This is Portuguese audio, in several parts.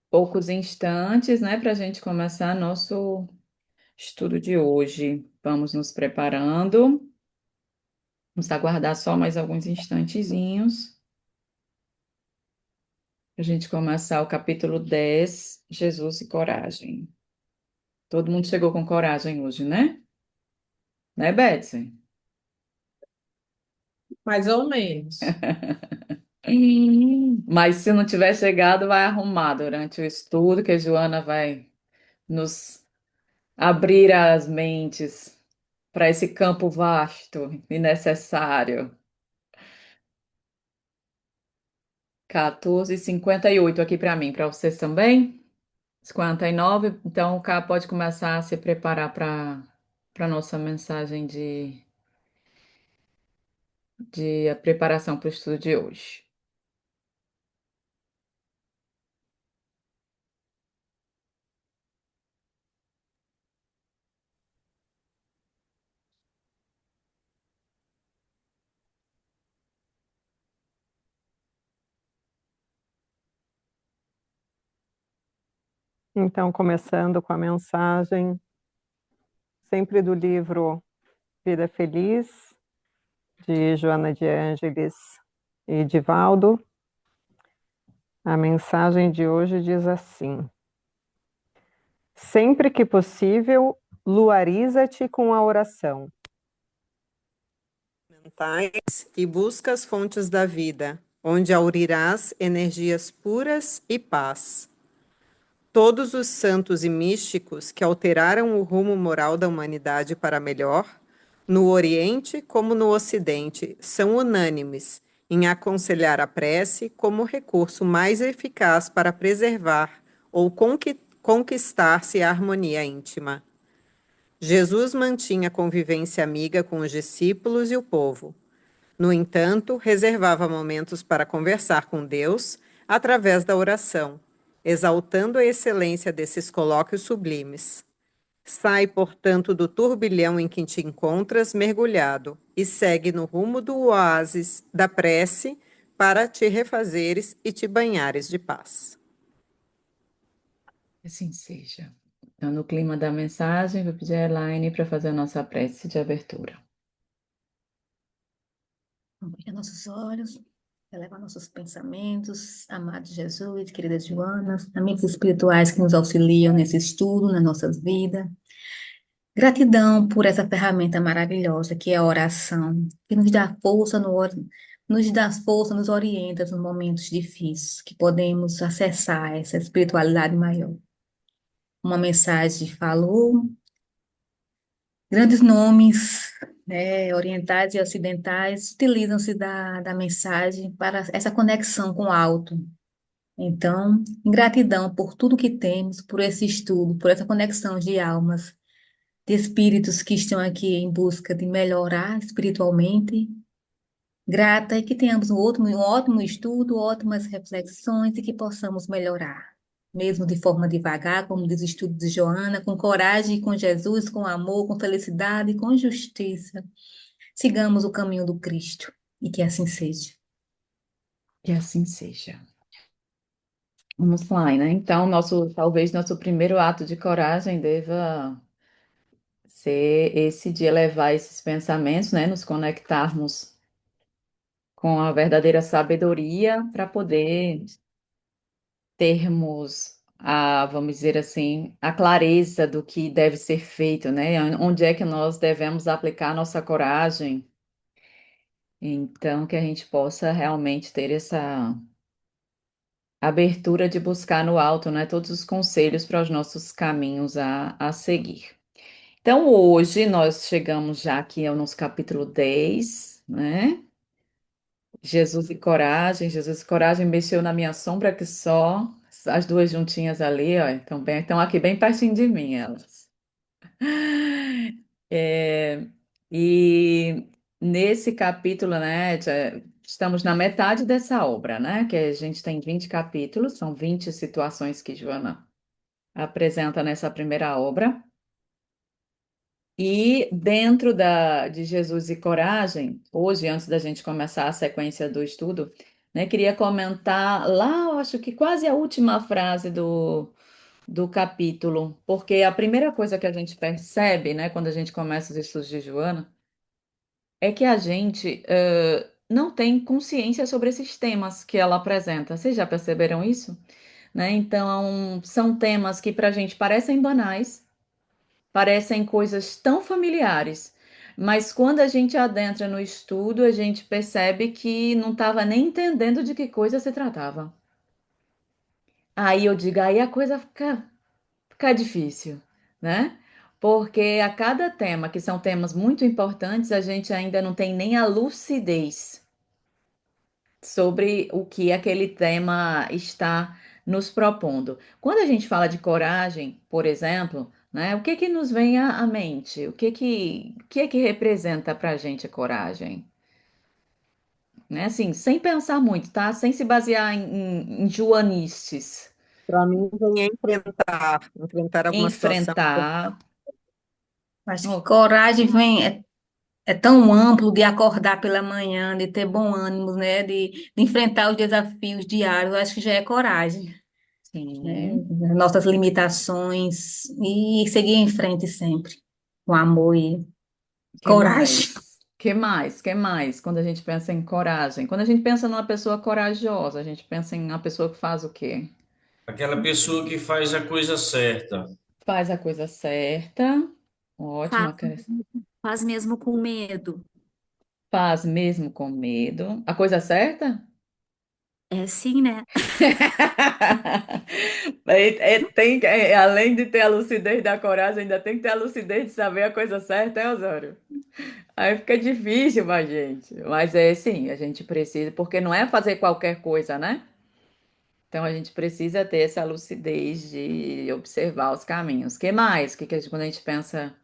poucos instantes, né, para a gente começar nosso estudo de hoje. Vamos nos preparando. Vamos aguardar só mais alguns instantezinhos para a gente começar o capítulo 10, Jesus e Coragem. Todo mundo chegou com coragem hoje, né? Né, Betsy? Mais ou menos. Mas se não tiver chegado, vai arrumar durante o estudo, que a Joana vai nos abrir as mentes para esse campo vasto e necessário. 14:58 aqui para mim, para vocês também? 59. Então, o Cá pode começar a se preparar para nossa mensagem de a preparação para o estudo de hoje. Então, começando com a mensagem, sempre do livro Vida Feliz, de Joana de Ângeles e Divaldo. A mensagem de hoje diz assim: sempre que possível, luariza-te com a oração. Mentais e busca as fontes da vida, onde aurirás energias puras e paz. Todos os santos e místicos que alteraram o rumo moral da humanidade para melhor, no Oriente como no Ocidente, são unânimes em aconselhar a prece como recurso mais eficaz para preservar ou conquistar-se a harmonia íntima. Jesus mantinha convivência amiga com os discípulos e o povo. No entanto, reservava momentos para conversar com Deus através da oração, exaltando a excelência desses colóquios sublimes. Sai, portanto, do turbilhão em que te encontras mergulhado e segue no rumo do oásis da prece para te refazeres e te banhares de paz. Assim seja. Então, no clima da mensagem, vou pedir a Elaine para fazer a nossa prece de abertura. Abrir nossos olhos, elevar nossos pensamentos, amado Jesus, queridas Joanas, amigos espirituais que nos auxiliam nesse estudo, nas nossas vidas. Gratidão por essa ferramenta maravilhosa que é a oração, que nos dá força nos dá força, nos orienta nos momentos difíceis, que podemos acessar essa espiritualidade maior. Uma mensagem falou, grandes nomes, né, orientais e ocidentais utilizam-se da mensagem para essa conexão com o alto. Então, gratidão por tudo que temos, por esse estudo, por essa conexão de almas, de espíritos que estão aqui em busca de melhorar espiritualmente. Grata e que tenhamos um ótimo estudo, ótimas reflexões e que possamos melhorar, mesmo de forma devagar, como diz o estudo de Joana, com coragem, com Jesus, com amor, com felicidade, com justiça. Sigamos o caminho do Cristo e que assim seja. Que assim seja. Vamos lá, né? Então, talvez nosso primeiro ato de coragem deva ser esse de elevar esses pensamentos, né? Nos conectarmos com a verdadeira sabedoria para poder termos vamos dizer assim, a clareza do que deve ser feito, né? Onde é que nós devemos aplicar nossa coragem. Então, que a gente possa realmente ter essa abertura de buscar no alto, né, todos os conselhos para os nossos caminhos a seguir. Então, hoje nós chegamos já aqui ao nosso capítulo 10, né? Jesus e Coragem. Jesus e Coragem mexeu na minha sombra que só. As duas juntinhas ali, ó, estão aqui bem pertinho de mim, elas. É, e nesse capítulo, né, estamos na metade dessa obra, né, que a gente tem 20 capítulos, são 20 situações que Joana apresenta nessa primeira obra. E dentro de Jesus e Coragem, hoje, antes da gente começar a sequência do estudo, né? Queria comentar lá, eu acho que quase a última frase do capítulo, porque a primeira coisa que a gente percebe, né, quando a gente começa os estudos de Joana, é que a gente não tem consciência sobre esses temas que ela apresenta. Vocês já perceberam isso? Né? Então, são temas que para a gente parecem banais, parecem coisas tão familiares, mas quando a gente adentra no estudo, a gente percebe que não estava nem entendendo de que coisa se tratava. Aí eu digo, aí a coisa fica difícil, né? Porque a cada tema, que são temas muito importantes, a gente ainda não tem nem a lucidez sobre o que aquele tema está nos propondo. Quando a gente fala de coragem, por exemplo, né, o que que nos vem à mente? O que é que representa para a gente a coragem? Né? Assim, sem pensar muito, tá? Sem se basear em joanistes. Para mim, vem enfrentar alguma situação. Enfrentar. Acho que Oh, coragem é tão amplo de acordar pela manhã, de ter bom ânimo, né? De enfrentar os desafios diários. Acho que já é coragem, né? sim. Nossas limitações e seguir em frente sempre, com amor e Que coragem. mais? Que mais? Que mais? Quando a gente pensa em coragem. Quando a gente pensa numa pessoa corajosa, a gente pensa em uma pessoa que faz o quê? Aquela pessoa que faz a coisa certa. Faz a coisa certa. Faz, Ótima. faz mesmo com medo. Faz mesmo com medo. A coisa certa? É sim, né? Além de ter a lucidez da coragem, ainda tem que ter a lucidez de saber a coisa certa, é, Osório? Aí fica difícil pra gente. Mas é sim, a gente precisa, porque não é fazer qualquer coisa, né? Então a gente precisa ter essa lucidez de observar os caminhos. Que mais? Quando a gente pensa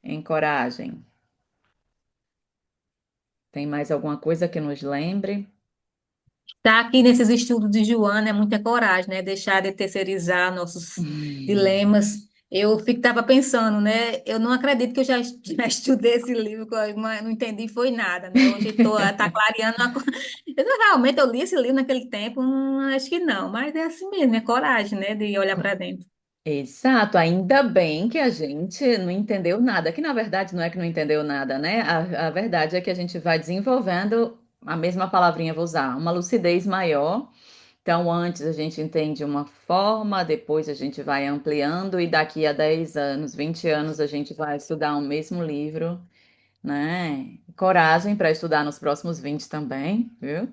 em coragem, tem mais alguma coisa que nos lembre? Tá aqui nesses estudos de Joana é muita coragem, né? Deixar de terceirizar nossos dilemas. Eu estava pensando, né? Eu não acredito que eu já, já estudei esse livro, mas não entendi foi nada, né? Hoje estou tá clareando uma coisa. Realmente eu li esse livro naquele tempo, acho que não, mas é assim mesmo, é coragem, né? De olhar para dentro. Exato, ainda bem que a gente não entendeu nada, que na verdade não é que não entendeu nada, né? A verdade é que a gente vai desenvolvendo, a mesma palavrinha vou usar, uma lucidez maior. Então, antes a gente entende uma forma, depois a gente vai ampliando, e daqui a 10 anos, 20 anos, a gente vai estudar o mesmo livro, né? Coragem para estudar nos próximos 20 também, viu?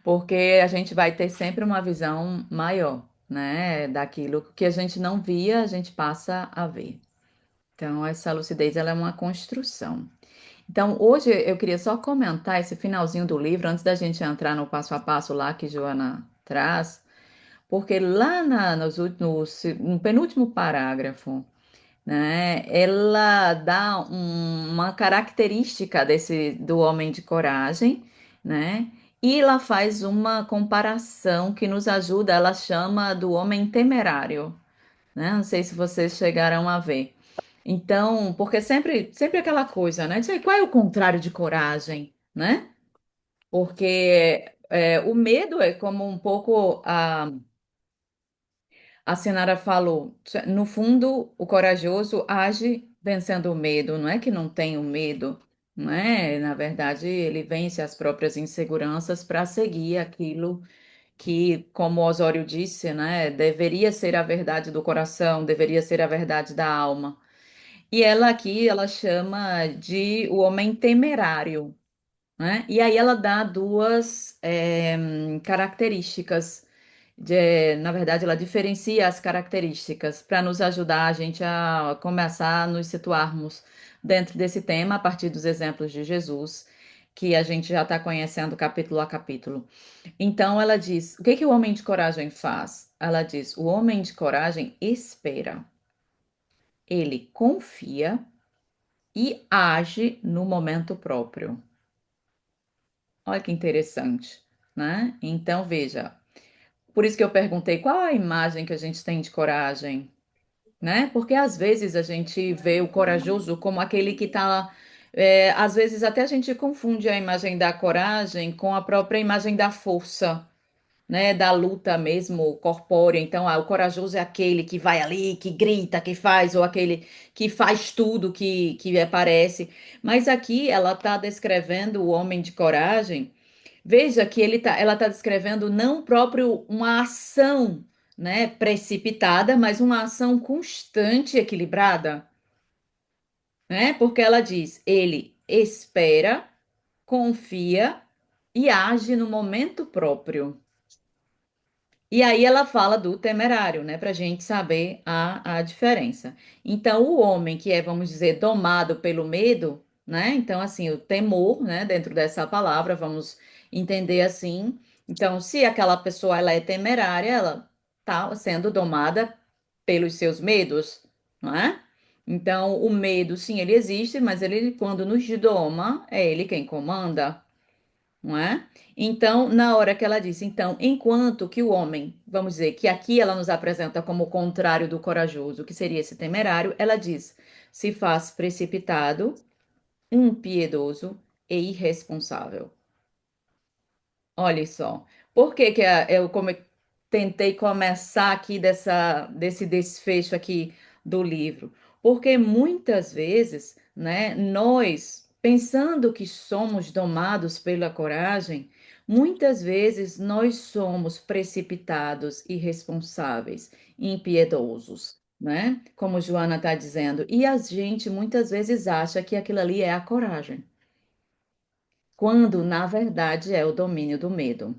Porque a gente vai ter sempre uma visão maior, né? Daquilo que a gente não via, a gente passa a ver. Então, essa lucidez, ela é uma construção. Então, hoje eu queria só comentar esse finalzinho do livro, antes da gente entrar no passo a passo lá que Joana traz, porque lá no penúltimo parágrafo, né, ela dá uma característica do homem de coragem, né, e ela faz uma comparação que nos ajuda, ela chama do homem temerário, né, não sei se vocês chegaram a ver. Então, porque sempre aquela coisa, né, de, qual é o contrário de coragem, né? Porque o medo é como um pouco a Sinara falou, no fundo, o corajoso age vencendo o medo, não é que não tem o medo, não é? Na verdade, ele vence as próprias inseguranças para seguir aquilo que, como Osório disse, né, deveria ser a verdade do coração, deveria ser a verdade da alma. E ela aqui, ela chama de o homem temerário, né? E aí ela dá duas características. Na verdade, ela diferencia as características para nos ajudar a gente a começar a nos situarmos dentro desse tema a partir dos exemplos de Jesus, que a gente já está conhecendo capítulo a capítulo. Então, ela diz: o que que o homem de coragem faz? Ela diz: o homem de coragem espera, ele confia e age no momento próprio. Olha que interessante, né? Então, veja, por isso que eu perguntei qual a imagem que a gente tem de coragem, né? Porque às vezes a gente vê o corajoso como aquele que está Às vezes até a gente confunde a imagem da coragem com a própria imagem da força, né, da luta mesmo corpórea. Então, o corajoso é aquele que vai ali, que grita, que faz, ou aquele que faz tudo que aparece. Mas aqui ela está descrevendo o homem de coragem. Veja que ela está descrevendo não próprio uma ação, né, precipitada, mas uma ação constante e equilibrada, né? Porque ela diz, ele espera, confia e age no momento próprio. E aí ela fala do temerário, né, para a gente saber a diferença. Então, o homem que é, vamos dizer, domado pelo medo, né? Então, assim, o temor, né, dentro dessa palavra, vamos entender assim. Então, se aquela pessoa ela é temerária, ela está sendo domada pelos seus medos, não é? Então, o medo, sim, ele existe, mas ele, quando nos doma, é ele quem comanda, não é? Então, na hora que ela disse, então, enquanto que o homem, vamos dizer, que aqui ela nos apresenta como o contrário do corajoso, que seria esse temerário, ela diz, se faz precipitado, impiedoso e irresponsável. Olha só. Por que que tentei começar aqui desse desfecho aqui do livro? Porque muitas vezes, né, nós, pensando que somos domados pela coragem, muitas vezes nós somos precipitados, irresponsáveis, impiedosos, né? Como Joana está dizendo. E a gente muitas vezes acha que aquilo ali é a coragem, quando na verdade é o domínio do medo.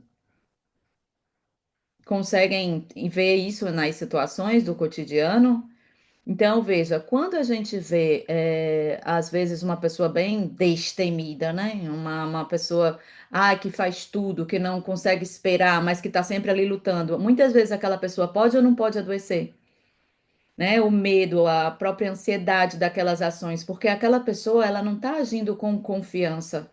Conseguem ver isso nas situações do cotidiano? Então, veja, quando a gente vê, às vezes, uma pessoa bem destemida, né? Uma pessoa, que faz tudo, que não consegue esperar, mas que está sempre ali lutando. Muitas vezes aquela pessoa pode ou não pode adoecer, né? O medo, a própria ansiedade daquelas ações, porque aquela pessoa, ela não está agindo com confiança,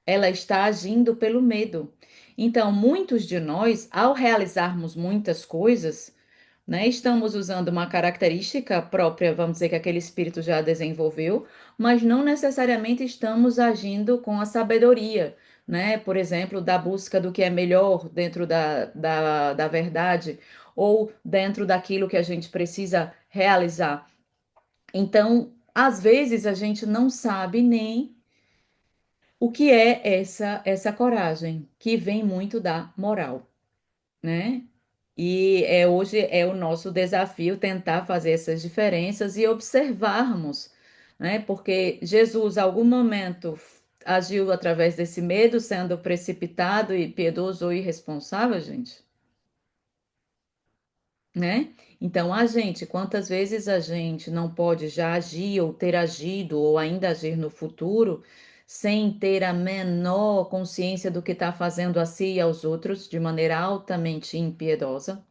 ela está agindo pelo medo. Então, muitos de nós, ao realizarmos muitas coisas, né, estamos usando uma característica própria, vamos dizer, que aquele espírito já desenvolveu, mas não necessariamente estamos agindo com a sabedoria, né? Por exemplo, da busca do que é melhor dentro da verdade, ou dentro daquilo que a gente precisa realizar. Então, às vezes, a gente não sabe nem o que é essa coragem, que vem muito da moral, né? E hoje é o nosso desafio tentar fazer essas diferenças e observarmos, né? Porque Jesus, em algum momento, agiu através desse medo, sendo precipitado e piedoso ou irresponsável, gente, né? Então, a gente, quantas vezes a gente não pode já agir ou ter agido ou ainda agir no futuro sem ter a menor consciência do que está fazendo a si e aos outros de maneira altamente impiedosa,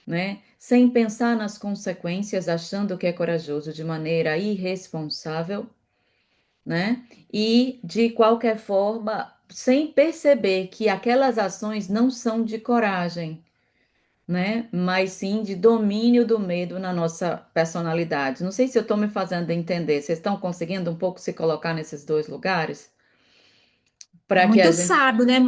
né? Sem pensar nas consequências, achando que é corajoso de maneira irresponsável, né? E de qualquer forma, sem perceber que aquelas ações não são de coragem, né? Mas sim de domínio do medo na nossa personalidade. Não sei se eu estou me fazendo entender. Vocês estão conseguindo um pouco se colocar nesses dois lugares? É Para que a muito gente. sábio, né?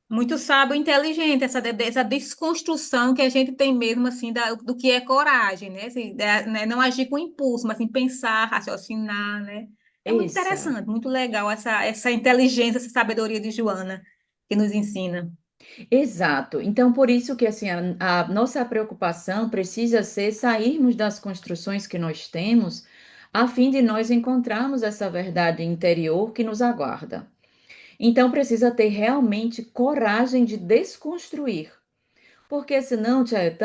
Muito sábio e inteligente essa desconstrução que a gente tem mesmo, assim, do que é coragem, né? Assim, né? Não agir com impulso, mas assim, pensar, raciocinar, né? É muito Exato. interessante, muito legal essa inteligência, essa sabedoria de Joana que nos ensina. Exato. Então, por isso que assim, a nossa preocupação precisa ser sairmos das construções que nós temos, a fim de nós encontrarmos essa verdade interior que nos aguarda. Então, precisa ter realmente coragem de desconstruir. Porque senão, tia,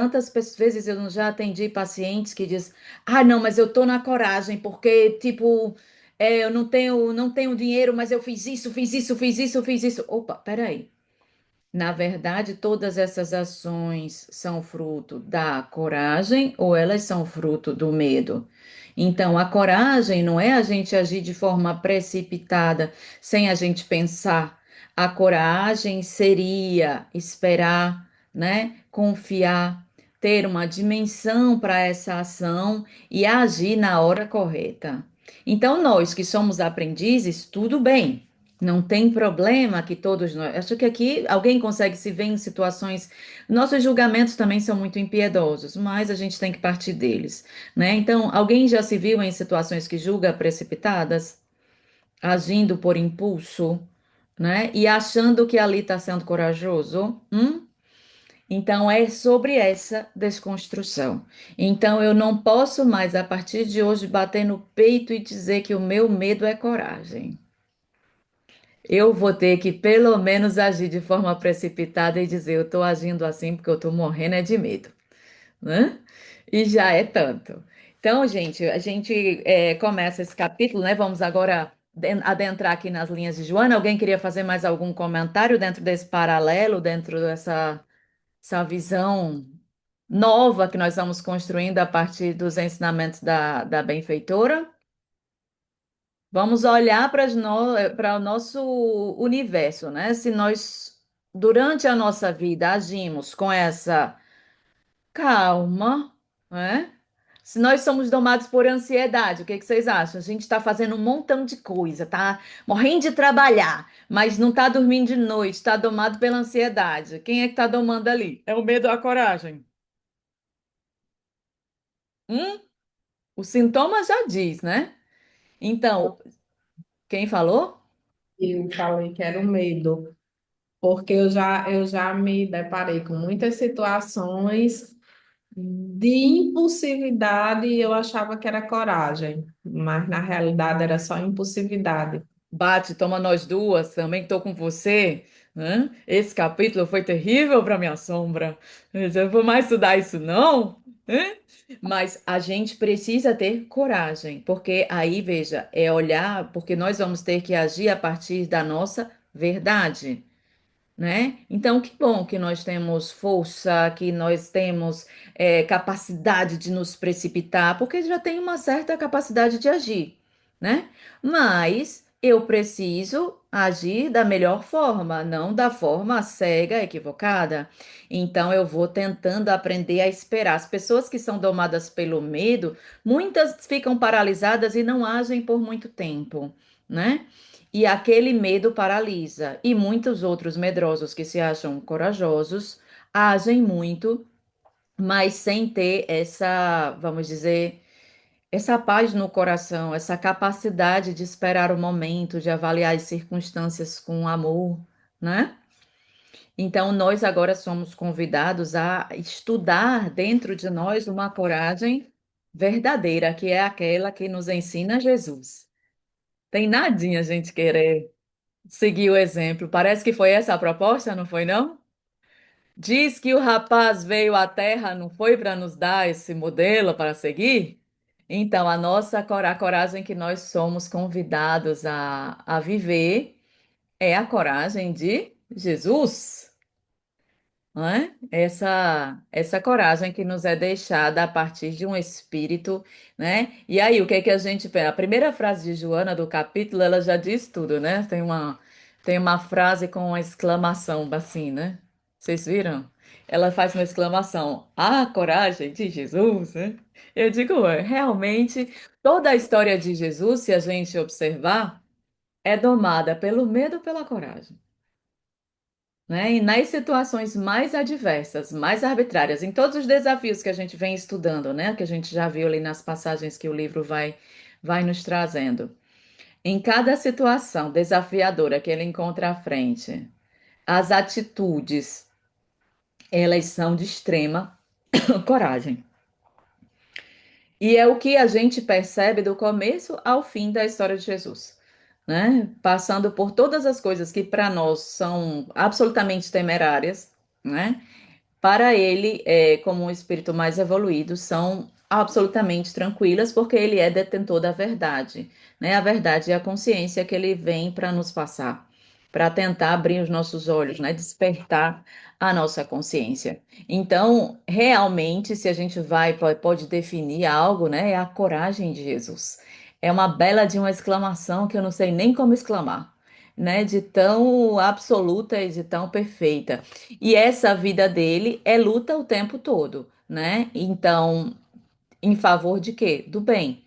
vezes eu já atendi pacientes que diz, não, mas eu tô na coragem, porque, tipo, eu não tenho dinheiro, mas eu fiz isso, fiz isso, fiz isso, fiz isso. Opa, peraí. Na verdade, todas essas ações são fruto da coragem ou elas são fruto do medo? Então, a coragem não é a gente agir de forma precipitada, sem a gente pensar. A coragem seria esperar, né? Confiar, ter uma dimensão para essa ação e agir na hora correta. Então, nós que somos aprendizes, tudo bem. Não tem problema que todos nós. Acho que aqui alguém consegue se ver em situações. Nossos julgamentos também são muito impiedosos, mas a gente tem que partir deles, né? Então, alguém já se viu em situações que julga precipitadas, agindo por impulso, né? E achando que ali está sendo corajoso? Então, é sobre essa desconstrução. Então, eu não posso mais, a partir de hoje, bater no peito e dizer que o meu medo é coragem. Eu vou ter que, pelo menos, agir de forma precipitada e dizer: eu estou agindo assim porque eu estou morrendo é de medo, né? E já é tanto. Então, gente, a gente começa esse capítulo, né? Vamos agora adentrar aqui nas linhas de Joana. Alguém queria fazer mais algum comentário dentro desse paralelo, dentro dessa essa visão nova que nós estamos construindo a partir dos ensinamentos da benfeitora? Vamos olhar para o nosso universo, né? Se nós, durante a nossa vida, agimos com essa calma, né? Se nós somos domados por ansiedade, o que que vocês acham? A gente está fazendo um montão de coisa, tá morrendo de trabalhar, mas não está dormindo de noite, está domado pela ansiedade. Quem é que está domando ali? É o medo ou a coragem? Hum? O sintoma já diz, né? Então, quem falou? Eu falei que era o medo, porque eu já me deparei com muitas situações de impulsividade e eu achava que era coragem, mas na realidade era só impulsividade. Bate, toma nós duas, também estou com você, né? Esse capítulo foi terrível para minha sombra. Eu vou mais estudar isso, não? Né? Mas a gente precisa ter coragem, porque aí, veja, é olhar, porque nós vamos ter que agir a partir da nossa verdade, né? Então, que bom que nós temos força, que nós temos capacidade de nos precipitar, porque já tem uma certa capacidade de agir, né? Mas eu preciso agir da melhor forma, não da forma cega, equivocada. Então, eu vou tentando aprender a esperar. As pessoas que são domadas pelo medo, muitas ficam paralisadas e não agem por muito tempo, né? E aquele medo paralisa. E muitos outros medrosos que se acham corajosos agem muito, mas sem ter essa, vamos dizer, essa paz no coração, essa capacidade de esperar o momento, de avaliar as circunstâncias com amor, né? Então, nós agora somos convidados a estudar dentro de nós uma coragem verdadeira, que é aquela que nos ensina Jesus. Tem nadinha a gente querer seguir o exemplo. Parece que foi essa a proposta, não foi, não? Diz que o rapaz veio à Terra, não foi para nos dar esse modelo para seguir? Então, a coragem que nós somos convidados a viver é a coragem de Jesus, não é? Essa coragem que nos é deixada a partir de um espírito, né? E aí, o que é que a gente pensa? A primeira frase de Joana do capítulo, ela já diz tudo, né? Tem uma frase com uma exclamação assim, né? Vocês viram? Ela faz uma exclamação, a coragem de Jesus, né? Eu digo, realmente, toda a história de Jesus, se a gente observar, é domada pelo medo e pela coragem, né? E nas situações mais adversas, mais arbitrárias, em todos os desafios que a gente vem estudando, né? Que a gente já viu ali nas passagens que o livro vai nos trazendo. Em cada situação desafiadora que ele encontra à frente, as atitudes, elas são de extrema coragem. E é o que a gente percebe do começo ao fim da história de Jesus, né? Passando por todas as coisas que para nós são absolutamente temerárias, né? Para ele, como um espírito mais evoluído, são absolutamente tranquilas, porque ele é detentor da verdade, né? A verdade é a consciência que ele vem para nos passar, para tentar abrir os nossos olhos, né? Despertar a nossa consciência. Então, realmente, se a gente pode definir algo, né? É a coragem de Jesus. É uma bela de uma exclamação que eu não sei nem como exclamar, né? De tão absoluta e de tão perfeita. E essa vida dele é luta o tempo todo, né? Então, em favor de quê? Do bem,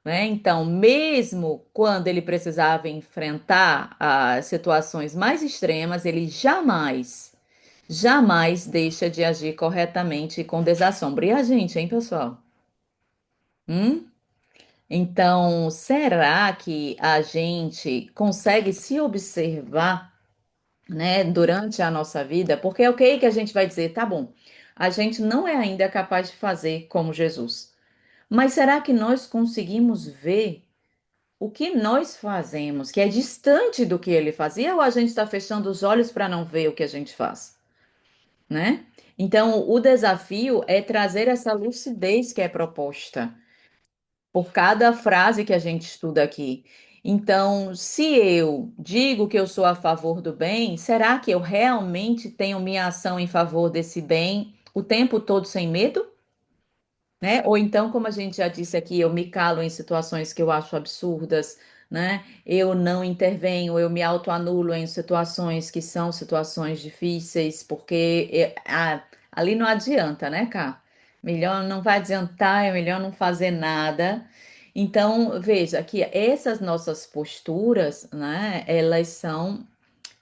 né? Então, mesmo quando ele precisava enfrentar as situações mais extremas, ele jamais deixa de agir corretamente e com desassombro. E a gente, hein, pessoal? Hum? Então, será que a gente consegue se observar, né, durante a nossa vida? Porque é o que a gente vai dizer, tá bom, a gente não é ainda capaz de fazer como Jesus. Mas será que nós conseguimos ver o que nós fazemos, que é distante do que ele fazia, ou a gente está fechando os olhos para não ver o que a gente faz, né? Então, o desafio é trazer essa lucidez que é proposta por cada frase que a gente estuda aqui. Então, se eu digo que eu sou a favor do bem, será que eu realmente tenho minha ação em favor desse bem o tempo todo sem medo? Né? Ou então, como a gente já disse aqui, eu me calo em situações que eu acho absurdas, né? Eu não intervenho, eu me autoanulo em situações que são situações difíceis, porque ali não adianta, né, Cá? Melhor não vai adiantar, é melhor não fazer nada. Então, veja que essas nossas posturas, né, elas são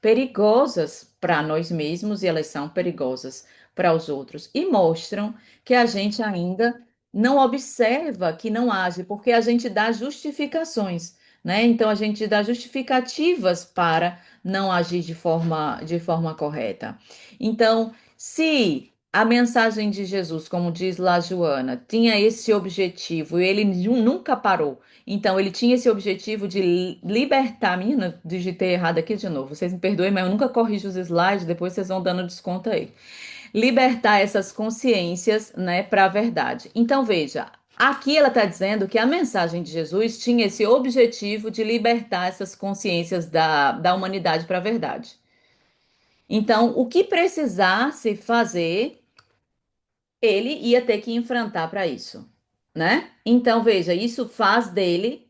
perigosas para nós mesmos e elas são perigosas para os outros e mostram que a gente ainda não observa que não age, porque a gente dá justificações, né? Então a gente dá justificativas para não agir de forma correta. Então, se a mensagem de Jesus, como diz lá Joana, tinha esse objetivo e ele nunca parou, então, ele tinha esse objetivo de libertar. Menina, digitei errado aqui de novo. Vocês me perdoem, mas eu nunca corrijo os slides, depois vocês vão dando desconto aí. Libertar essas consciências, né, para a verdade. Então, veja, aqui ela está dizendo que a mensagem de Jesus tinha esse objetivo de libertar essas consciências da humanidade para a verdade. Então, o que precisasse fazer, ele ia ter que enfrentar para isso, né? Então, veja, isso faz dele,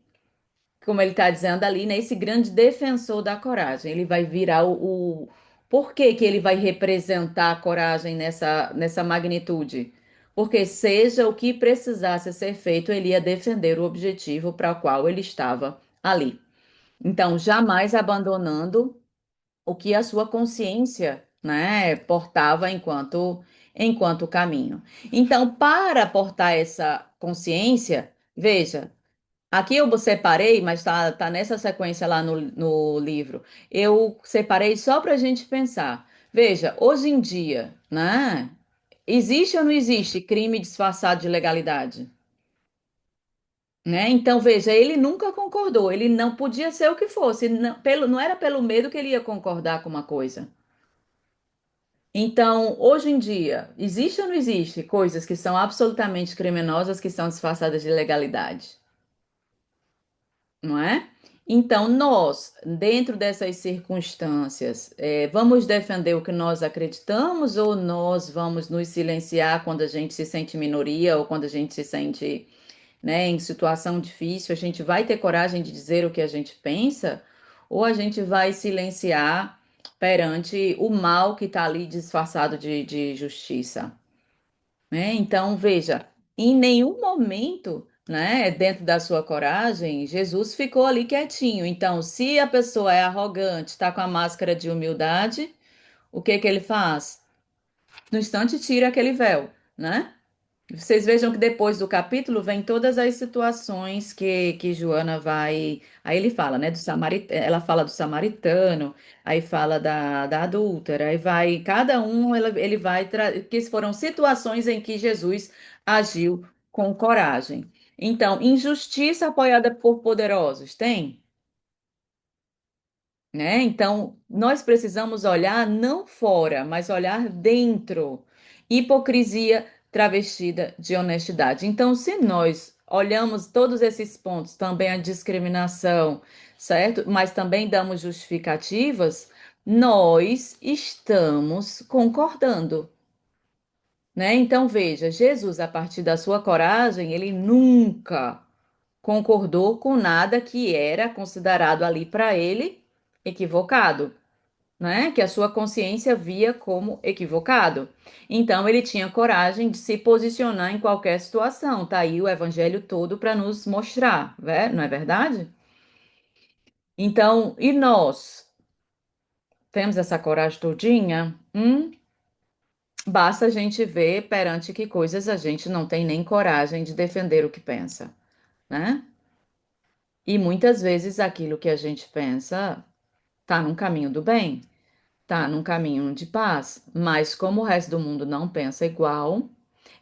como ele está dizendo ali, né, esse grande defensor da coragem. Ele vai virar Por que que ele vai representar a coragem nessa magnitude? Porque seja o que precisasse ser feito, ele ia defender o objetivo para o qual ele estava ali. Então, jamais abandonando o que a sua consciência, né, portava enquanto caminho. Então, para portar essa consciência, veja, aqui eu separei, mas tá nessa sequência lá no livro. Eu separei só para a gente pensar. Veja, hoje em dia, né? Existe ou não existe crime disfarçado de legalidade? Né? Então, veja, ele nunca concordou, ele não podia ser o que fosse, não era pelo medo que ele ia concordar com uma coisa. Então, hoje em dia, existe ou não existe coisas que são absolutamente criminosas que são disfarçadas de legalidade? Não é? Então, nós, dentro dessas circunstâncias, vamos defender o que nós acreditamos ou nós vamos nos silenciar quando a gente se sente minoria ou quando a gente se sente, né, em situação difícil? A gente vai ter coragem de dizer o que a gente pensa ou a gente vai silenciar perante o mal que está ali disfarçado de justiça? Né? Então, veja, em nenhum momento, né, dentro da sua coragem, Jesus ficou ali quietinho. Então, se a pessoa é arrogante, está com a máscara de humildade, o que que ele faz? No instante, tira aquele véu, né? Vocês vejam que depois do capítulo vem todas as situações que Joana vai. Aí ele fala, né, ela fala do samaritano, aí fala da adúltera, aí vai. Cada um ele vai. Que foram situações em que Jesus agiu com coragem. Então, injustiça apoiada por poderosos, tem? Né? Então, nós precisamos olhar não fora, mas olhar dentro. Hipocrisia travestida de honestidade. Então, se nós olhamos todos esses pontos, também a discriminação, certo? Mas também damos justificativas, nós estamos concordando. Né? Então, veja, Jesus, a partir da sua coragem, ele nunca concordou com nada que era considerado ali para ele equivocado. né? Que a sua consciência via como equivocado. Então ele tinha coragem de se posicionar em qualquer situação. Tá aí o evangelho todo para nos mostrar, não é verdade? Então, e nós temos essa coragem todinha? Basta a gente ver perante que coisas a gente não tem nem coragem de defender o que pensa, né? E muitas vezes aquilo que a gente pensa tá num caminho do bem, tá num caminho de paz, mas como o resto do mundo não pensa igual.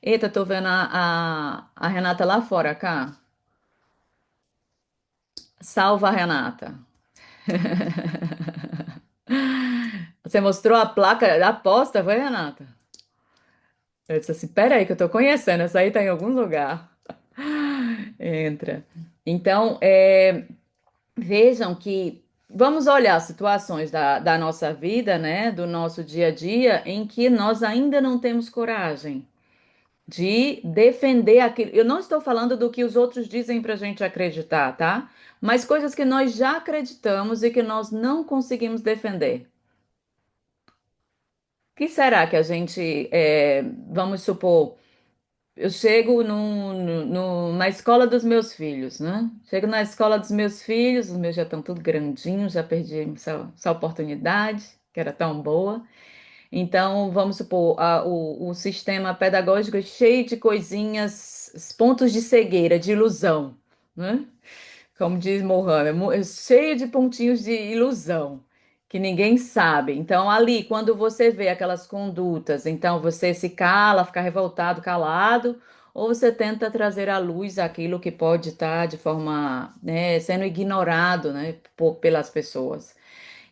Eita, tô vendo a Renata lá fora, cá. Salva a Renata. Você mostrou a placa da aposta, foi, Renata? Eu disse assim, peraí que eu tô conhecendo, essa aí tá em algum lugar. Entra. Então, vejam que vamos olhar situações da nossa vida, né, do nosso dia a dia, em que nós ainda não temos coragem de defender aquilo. Eu não estou falando do que os outros dizem para a gente acreditar, tá? Mas coisas que nós já acreditamos e que nós não conseguimos defender. O que será que a gente, vamos supor, eu chego na escola dos meus filhos, né? Chego na escola dos meus filhos, os meus já estão tudo grandinhos, já perdi essa oportunidade, que era tão boa. Então, vamos supor, o sistema pedagógico é cheio de coisinhas, pontos de cegueira, de ilusão, né? Como diz Mohammed, é cheio de pontinhos de ilusão, que ninguém sabe. Então, ali, quando você vê aquelas condutas, então você se cala, fica revoltado, calado, ou você tenta trazer à luz aquilo que pode estar de forma, né, sendo ignorado, né, pelas pessoas.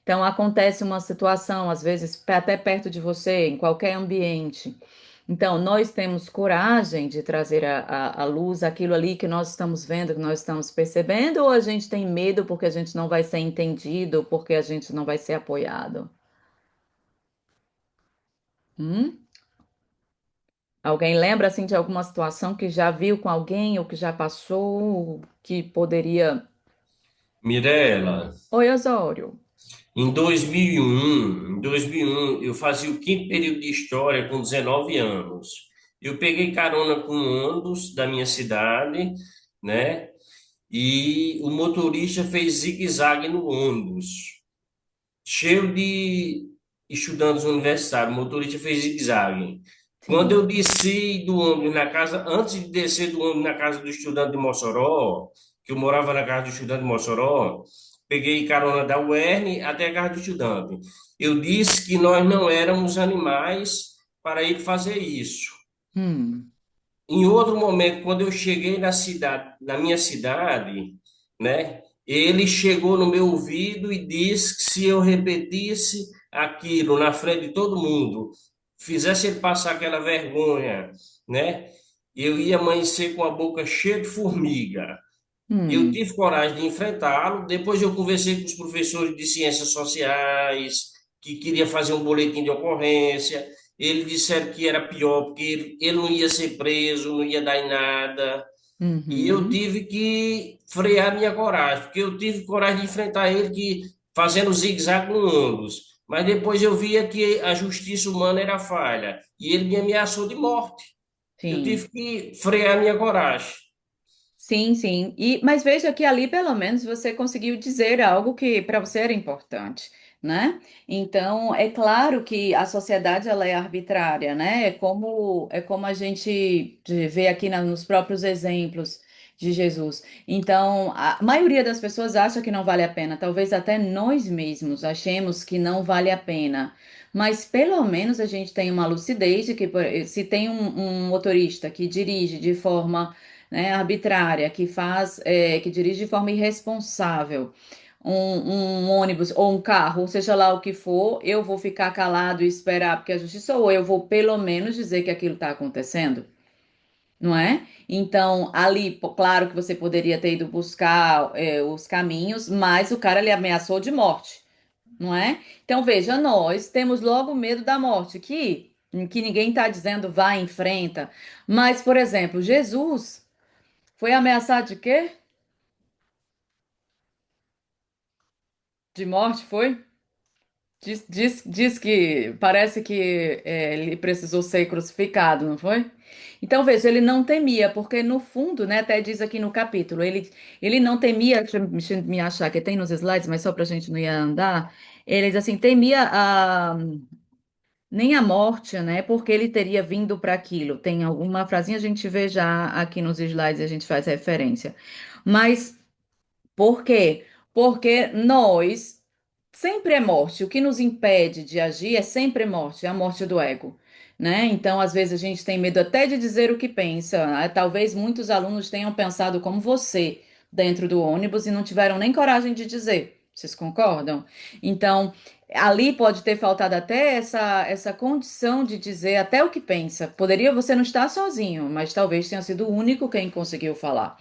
Então, acontece uma situação, às vezes, até perto de você, em qualquer ambiente. Então, nós temos coragem de trazer à luz aquilo ali que nós estamos vendo, que nós estamos percebendo, ou a gente tem medo porque a gente não vai ser entendido, porque a gente não vai ser apoiado? Hum? Alguém lembra, assim, de alguma situação que já viu com alguém ou que já passou, que poderia... Mirela, Oi, Osório. em 2001, eu fazia o quinto período de história com 19 anos. Eu peguei carona com um ônibus da minha cidade, né? E o motorista fez zigue-zague no ônibus, cheio de estudantes universitários. O motorista fez zigue-zague. Quando Sim. eu desci do ônibus na casa, antes de descer do ônibus na casa do estudante de Mossoró, que eu morava na casa do estudante de Mossoró, peguei carona da UERN até a casa do estudante. Eu disse que nós não éramos animais para ele fazer isso. Hum. Em outro momento, quando eu cheguei na cidade, na minha cidade, né, ele chegou no meu ouvido e disse que se eu repetisse aquilo na frente de todo mundo, fizesse ele passar aquela vergonha, né, eu ia amanhecer com a boca cheia de formiga. Eu Hum. tive coragem de enfrentá-lo. Depois eu conversei com os professores de ciências sociais, que queria fazer um boletim de ocorrência. Eles disseram que era pior, porque ele não ia ser preso, não ia dar em nada. E eu Uhum. tive que frear minha coragem, porque eu tive coragem de enfrentar ele que, fazendo zigue-zague no ônibus. Mas depois eu via que a justiça humana era falha. E ele me ameaçou de morte. Eu Sim. tive que frear minha coragem. Sim, sim. Mas veja que ali, pelo menos, você conseguiu dizer algo que para você era importante, né? Então, é claro que a sociedade ela é arbitrária, né? É como a gente vê aqui nos próprios exemplos de Jesus. Então, a maioria das pessoas acha que não vale a pena. Talvez até nós mesmos achemos que não vale a pena. Mas pelo menos a gente tem uma lucidez de que se tem um motorista que dirige de forma, né, arbitrária, que dirige de forma irresponsável, um ônibus ou um carro, ou seja lá o que for, eu vou ficar calado e esperar porque a justiça, ou eu vou pelo menos dizer que aquilo está acontecendo, não é? Então, ali, claro que você poderia ter ido buscar, os caminhos, mas o cara lhe ameaçou de morte, não é? Então, veja, nós temos logo medo da morte, que ninguém está dizendo vá, enfrenta. Mas, por exemplo, Jesus. Foi ameaçado de quê? De morte, foi? Diz que parece que ele precisou ser crucificado, não foi? Então, veja, ele não temia, porque no fundo, né, até diz aqui no capítulo, ele não temia, deixa eu me achar que tem nos slides, mas só para a gente não ir andar, ele diz assim, temia nem a morte, né, porque ele teria vindo para aquilo. Tem alguma frasinha, a gente vê já aqui nos slides, a gente faz referência. Mas por quê? Porque nós sempre é morte. O que nos impede de agir é sempre morte, é a morte do ego, né? Então, às vezes a gente tem medo até de dizer o que pensa. Talvez muitos alunos tenham pensado como você dentro do ônibus e não tiveram nem coragem de dizer. Vocês concordam? Então, ali pode ter faltado até essa condição de dizer até o que pensa. Poderia você não estar sozinho, mas talvez tenha sido o único quem conseguiu falar.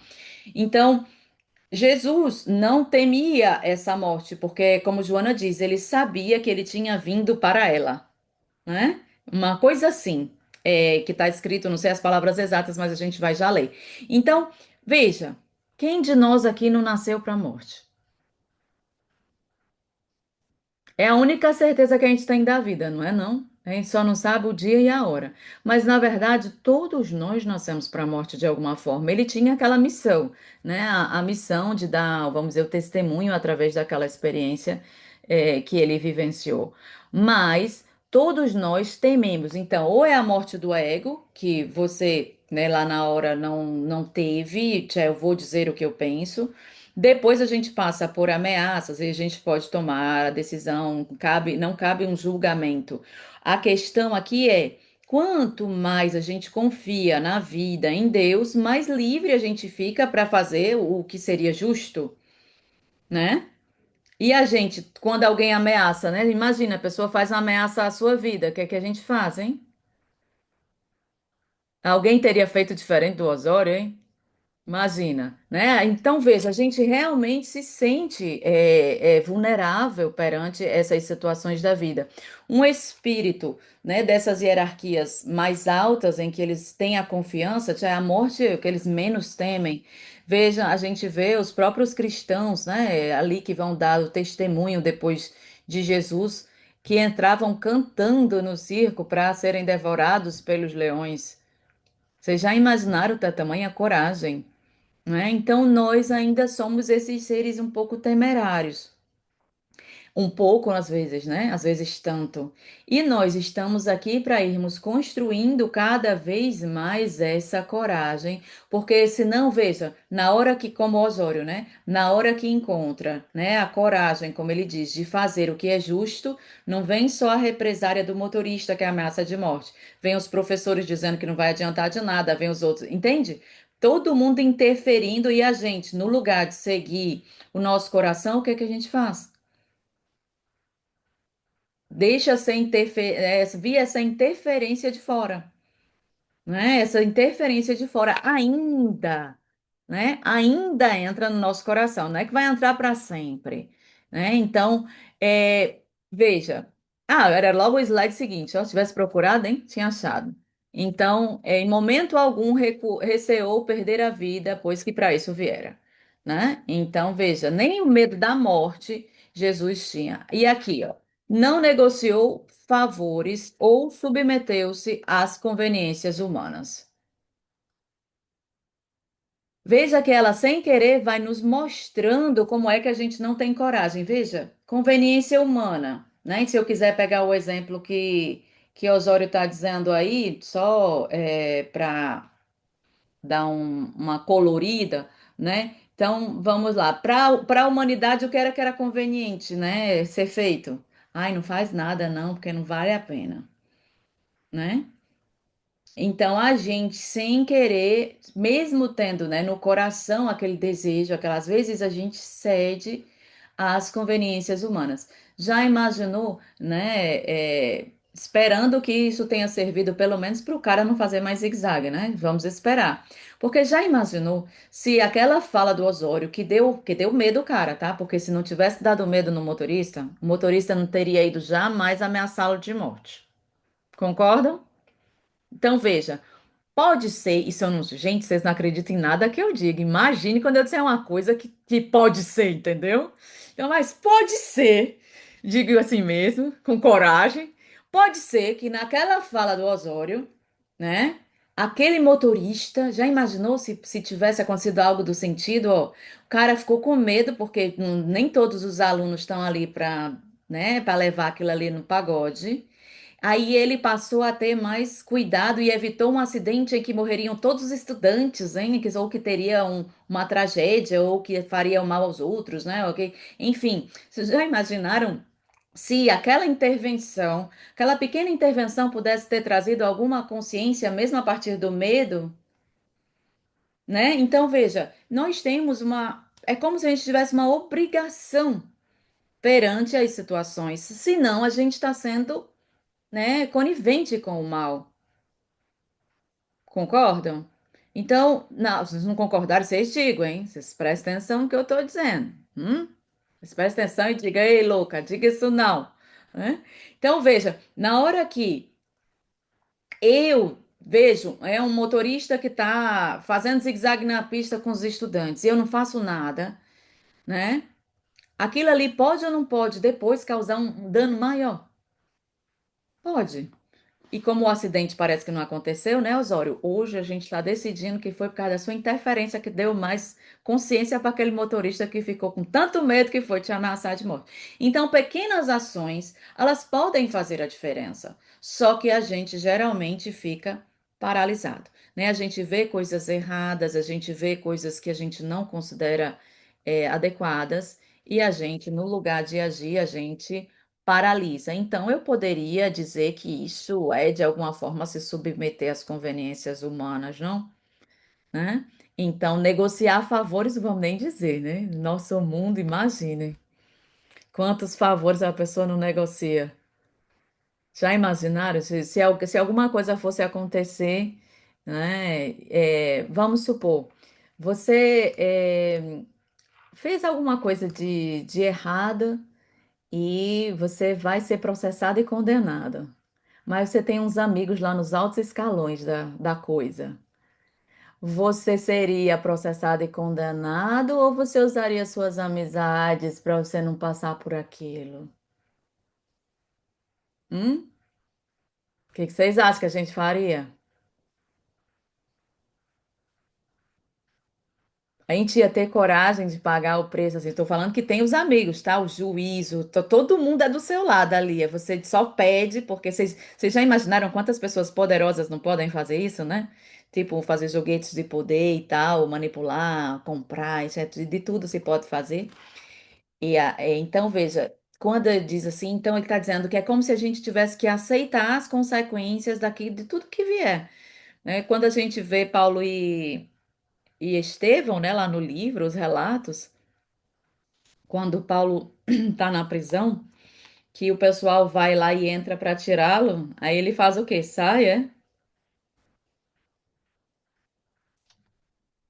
Então, Jesus não temia essa morte, porque, como Joana diz, ele sabia que ele tinha vindo para ela, né? Uma coisa assim, que está escrito, não sei as palavras exatas, mas a gente vai já ler. Então, veja, quem de nós aqui não nasceu para a morte? É a única certeza que a gente tem da vida, não é não? A gente só não sabe o dia e a hora. Mas, na verdade, todos nós nascemos para a morte de alguma forma. Ele tinha aquela missão, né? A missão de dar, vamos dizer, o testemunho através daquela experiência, que ele vivenciou. Mas todos nós tememos. Então, ou é a morte do ego, que você, né, lá na hora não teve, tchau, eu vou dizer o que eu penso. Depois a gente passa por ameaças e a gente pode tomar a decisão, não cabe um julgamento. A questão aqui é: quanto mais a gente confia na vida, em Deus, mais livre a gente fica para fazer o que seria justo, né? E a gente, quando alguém ameaça, né? Imagina, a pessoa faz uma ameaça à sua vida, o que é que a gente faz, hein? Alguém teria feito diferente do Osório, hein? Imagina, né? Então, veja, a gente realmente se sente vulnerável perante essas situações da vida. Um espírito, né, dessas hierarquias mais altas, em que eles têm a confiança, já é a morte que eles menos temem. Veja, a gente vê os próprios cristãos, né, ali que vão dar o testemunho depois de Jesus, que entravam cantando no circo para serem devorados pelos leões. Vocês já imaginaram tamanha coragem? Né? Então, nós ainda somos esses seres um pouco temerários. Um pouco, às vezes, né? Às vezes tanto. E nós estamos aqui para irmos construindo cada vez mais essa coragem, porque senão, veja, na hora que, como Osório, né? Na hora que encontra, né, a coragem, como ele diz, de fazer o que é justo, não vem só a represária do motorista, que é a ameaça de morte. Vem os professores dizendo que não vai adiantar de nada, vem os outros, entende? Todo mundo interferindo e a gente, no lugar de seguir o nosso coração, o que é que a gente faz? Deixa vir essa interferência de fora, né? Essa interferência de fora ainda, né? Ainda entra no nosso coração, não é que vai entrar para sempre, né? Então, veja, era logo o slide seguinte, ó, se tivesse procurado, hein? Tinha achado. Então, em momento algum receou perder a vida, pois que para isso viera, né? Então, veja, nem o medo da morte Jesus tinha. E aqui, ó, não negociou favores ou submeteu-se às conveniências humanas. Veja que ela, sem querer, vai nos mostrando como é que a gente não tem coragem. Veja, conveniência humana, né? Se eu quiser pegar o exemplo que Osório está dizendo aí, só para dar uma colorida, né? Então, vamos lá. Para a humanidade, o que era conveniente, né? Ser feito. Ai, não faz nada, não, porque não vale a pena, né? Então, a gente, sem querer, mesmo tendo, né, no coração aquele desejo, aquelas vezes a gente cede às conveniências humanas. Já imaginou, né, esperando que isso tenha servido pelo menos para o cara não fazer mais zigue-zague, né? Vamos esperar. Porque já imaginou se aquela fala do Osório que deu medo ao cara, tá? Porque se não tivesse dado medo no motorista, o motorista não teria ido jamais ameaçá-lo de morte. Concordam? Então, veja. Pode ser, isso eu não. Gente, vocês não acreditam em nada que eu diga. Imagine quando eu disser uma coisa que pode ser, entendeu? Então, mas pode ser. digo assim mesmo, com coragem. Pode ser que naquela fala do Osório, né? Aquele motorista, já imaginou se tivesse acontecido algo do sentido? Ó, o cara ficou com medo, porque nem todos os alunos estão ali para, né, para levar aquilo ali no pagode. Aí ele passou a ter mais cuidado e evitou um acidente em que morreriam todos os estudantes, hein? Ou que teria uma tragédia, ou que faria mal aos outros, né? Ok? Enfim, vocês já imaginaram se aquela intervenção, aquela pequena intervenção pudesse ter trazido alguma consciência, mesmo a partir do medo, né? Então, veja, nós temos uma. É como se a gente tivesse uma obrigação perante as situações, senão a gente está sendo, né, conivente com o mal. Concordam? Então, não, se vocês não concordarem, vocês digam, hein? Vocês prestem atenção no que eu estou dizendo. Vocês prestem atenção e digam, ei, louca, diga isso não. Né? Então, veja, na hora que eu vejo, é um motorista que está fazendo zigue-zague na pista com os estudantes e eu não faço nada, né? Aquilo ali pode ou não pode depois causar um dano maior? Pode. E como o acidente parece que não aconteceu, né, Osório? Hoje a gente está decidindo que foi por causa da sua interferência que deu mais consciência para aquele motorista que ficou com tanto medo que foi te ameaçar de morte. Então, pequenas ações, elas podem fazer a diferença. Só que a gente geralmente fica paralisado, né? A gente vê coisas erradas, a gente vê coisas que a gente não considera adequadas e a gente, no lugar de agir, a gente paralisa. Então, eu poderia dizer que isso é, de alguma forma, se submeter às conveniências humanas, não? Né? Então, negociar favores, não vamos nem dizer, né? Nosso mundo, imagine quantos favores a pessoa não negocia. Já imaginaram se alguma coisa fosse acontecer, né? Vamos supor, você fez alguma coisa de errada e você vai ser processado e condenado. Mas você tem uns amigos lá nos altos escalões da coisa. Você seria processado e condenado ou você usaria suas amizades para você não passar por aquilo? O que vocês acham que a gente faria? A gente ia ter coragem de pagar o preço, assim, estou falando que tem os amigos, tá? O juízo, todo mundo é do seu lado ali. Você só pede, porque vocês já imaginaram quantas pessoas poderosas não podem fazer isso, né? Tipo, fazer joguetes de poder e tal, manipular, comprar, etc. De tudo se pode fazer. Então, veja, quando ele diz assim, então ele está dizendo que é como se a gente tivesse que aceitar as consequências daqui, de tudo que vier, né? Quando a gente vê Paulo e Estevão, né, lá no livro, os relatos, quando Paulo está na prisão, que o pessoal vai lá e entra para tirá-lo, aí ele faz o quê? Sai, é?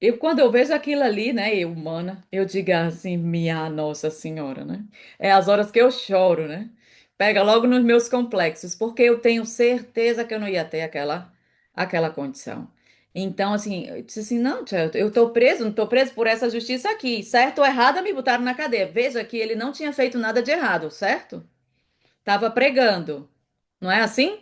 Eu, quando eu vejo aquilo ali, né, eu, humana, eu digo assim, minha Nossa Senhora, né? É as horas que eu choro, né? Pega logo nos meus complexos, porque eu tenho certeza que eu não ia ter aquela condição. Então, assim, eu disse assim, não, tia, eu tô preso, não tô preso por essa justiça aqui. Certo ou errado, me botaram na cadeia. Veja que ele não tinha feito nada de errado, certo? Tava pregando, não é assim?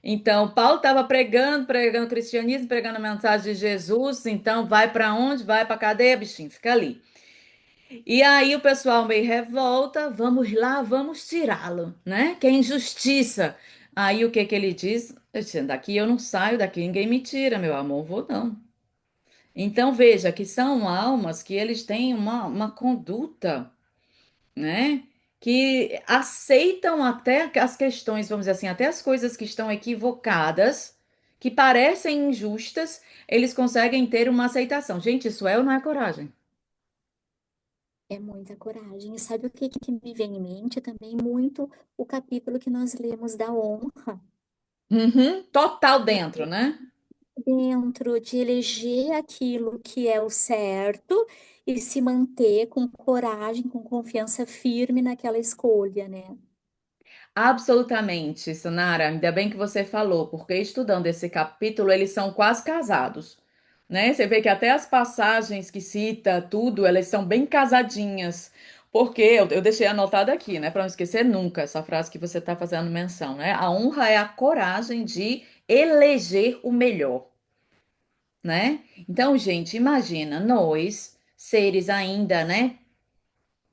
Então, Paulo estava pregando o cristianismo, pregando a mensagem de Jesus. Então, vai para onde? Vai para a cadeia, bichinho, fica ali. E aí o pessoal meio revolta, vamos lá, vamos tirá-lo, né? Que é injustiça. Aí o que que ele diz? Eu disse, daqui eu não saio, daqui ninguém me tira, meu amor, vou não. Então, veja que são almas que eles têm uma conduta, né? Que aceitam até as questões, vamos dizer assim, até as coisas que estão equivocadas, que parecem injustas, eles conseguem ter uma aceitação. Gente, isso é ou não é coragem? É muita coragem. E sabe o que, que me vem em mente também? Muito o capítulo que nós lemos da honra. Uhum, total dentro, né? Dentro de eleger aquilo que é o certo e se manter com coragem, com confiança firme naquela escolha, né? Absolutamente, Sonara. Ainda bem que você falou, porque estudando esse capítulo, eles são quase casados, né? Você vê que até as passagens que cita tudo, elas são bem casadinhas. Porque eu deixei anotado aqui, né, para não esquecer nunca essa frase que você está fazendo menção, né? A honra é a coragem de eleger o melhor, né? Então, gente, imagina nós, seres ainda, né,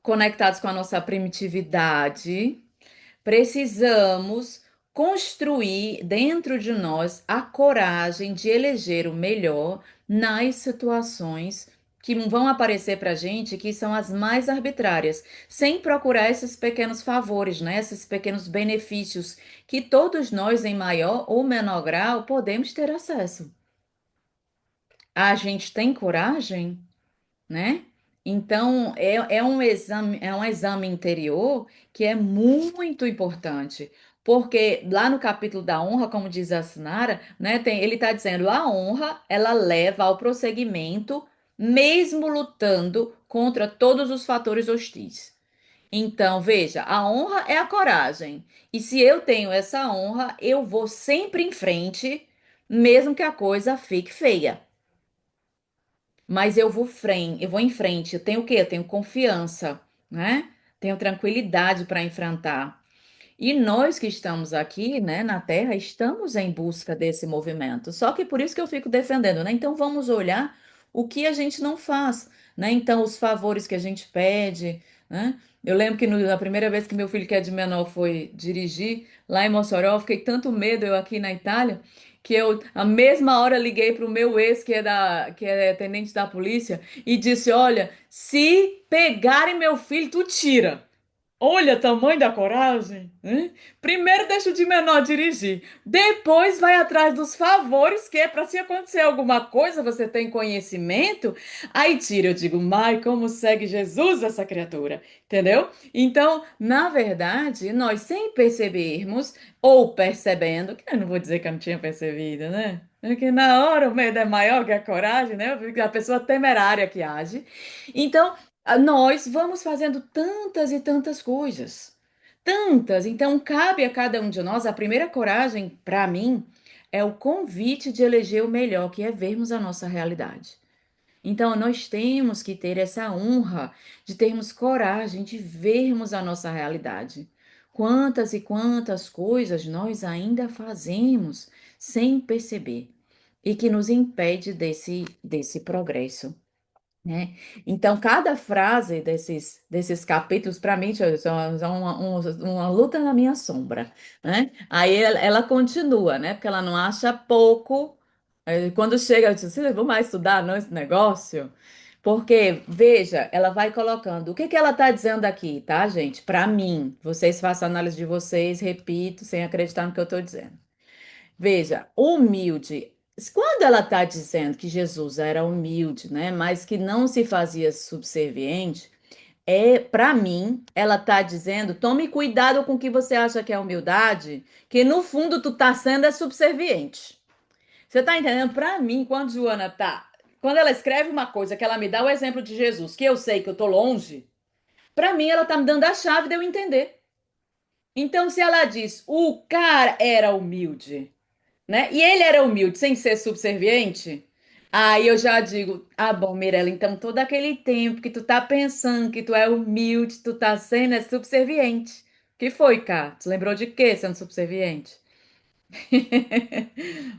conectados com a nossa primitividade. Precisamos construir dentro de nós a coragem de eleger o melhor nas situações que vão aparecer para a gente, que são as mais arbitrárias, sem procurar esses pequenos favores, né? Esses pequenos benefícios que todos nós, em maior ou menor grau, podemos ter acesso. A gente tem coragem? Né? Então, é um exame interior que é muito importante, porque lá no capítulo da honra, como diz a Sinara, né, ele está dizendo a honra, ela leva ao prosseguimento, mesmo lutando contra todos os fatores hostis. Então, veja, a honra é a coragem. E se eu tenho essa honra, eu vou sempre em frente, mesmo que a coisa fique feia. Mas eu vou em frente. Eu tenho o quê? Eu tenho confiança, né? Tenho tranquilidade para enfrentar. E nós que estamos aqui, né, na Terra, estamos em busca desse movimento. Só que por isso que eu fico defendendo, né? Então vamos olhar o que a gente não faz, né? Então os favores que a gente pede, né? Eu lembro que na primeira vez que meu filho, que é de menor, foi dirigir lá em Mossoró, eu fiquei tanto medo eu aqui na Itália, que eu, a mesma hora, liguei para o meu ex, que é tenente da polícia, e disse: Olha, se pegarem meu filho, tu tira. Olha, tamanho da coragem, né? Primeiro deixa o de menor dirigir, depois vai atrás dos favores, que é para se acontecer alguma coisa, você tem conhecimento, aí tira. Eu digo, Mai, como segue Jesus essa criatura, entendeu? Então, na verdade, nós sem percebermos, ou percebendo, que eu não vou dizer que eu não tinha percebido, né? Porque na hora o medo é maior que a coragem, né? Porque a pessoa temerária que age. Então, nós vamos fazendo tantas e tantas coisas. Tantas. Então, cabe a cada um de nós, a primeira coragem, para mim, é o convite de eleger o melhor, que é vermos a nossa realidade. Então, nós temos que ter essa honra de termos coragem de vermos a nossa realidade. Quantas e quantas coisas nós ainda fazemos sem perceber e que nos impede desse progresso, né? Então, cada frase desses capítulos, para mim, são uma luta na minha sombra, né? Aí ela continua, né? Porque ela não acha pouco. Quando chega, eu disse, vamos mais estudar, não, esse negócio? Porque, veja, ela vai colocando. O que que ela está dizendo aqui, tá, gente? Para mim, vocês façam a análise de vocês, repito, sem acreditar no que eu estou dizendo. Veja, humilde. Quando ela está dizendo que Jesus era humilde, né, mas que não se fazia subserviente, para mim, ela está dizendo: tome cuidado com o que você acha que é humildade, que no fundo tu tá sendo subserviente. Você tá entendendo? Para mim, quando ela escreve uma coisa que ela me dá o exemplo de Jesus, que eu sei que eu tô longe, para mim ela tá me dando a chave de eu entender. Então, se ela diz: o cara era humilde, né? E ele era humilde, sem ser subserviente. Aí eu já digo, ah, bom, Mirella, então todo aquele tempo que tu tá pensando que tu é humilde, tu tá sendo subserviente. Que foi, cá? Tu lembrou de quê sendo subserviente?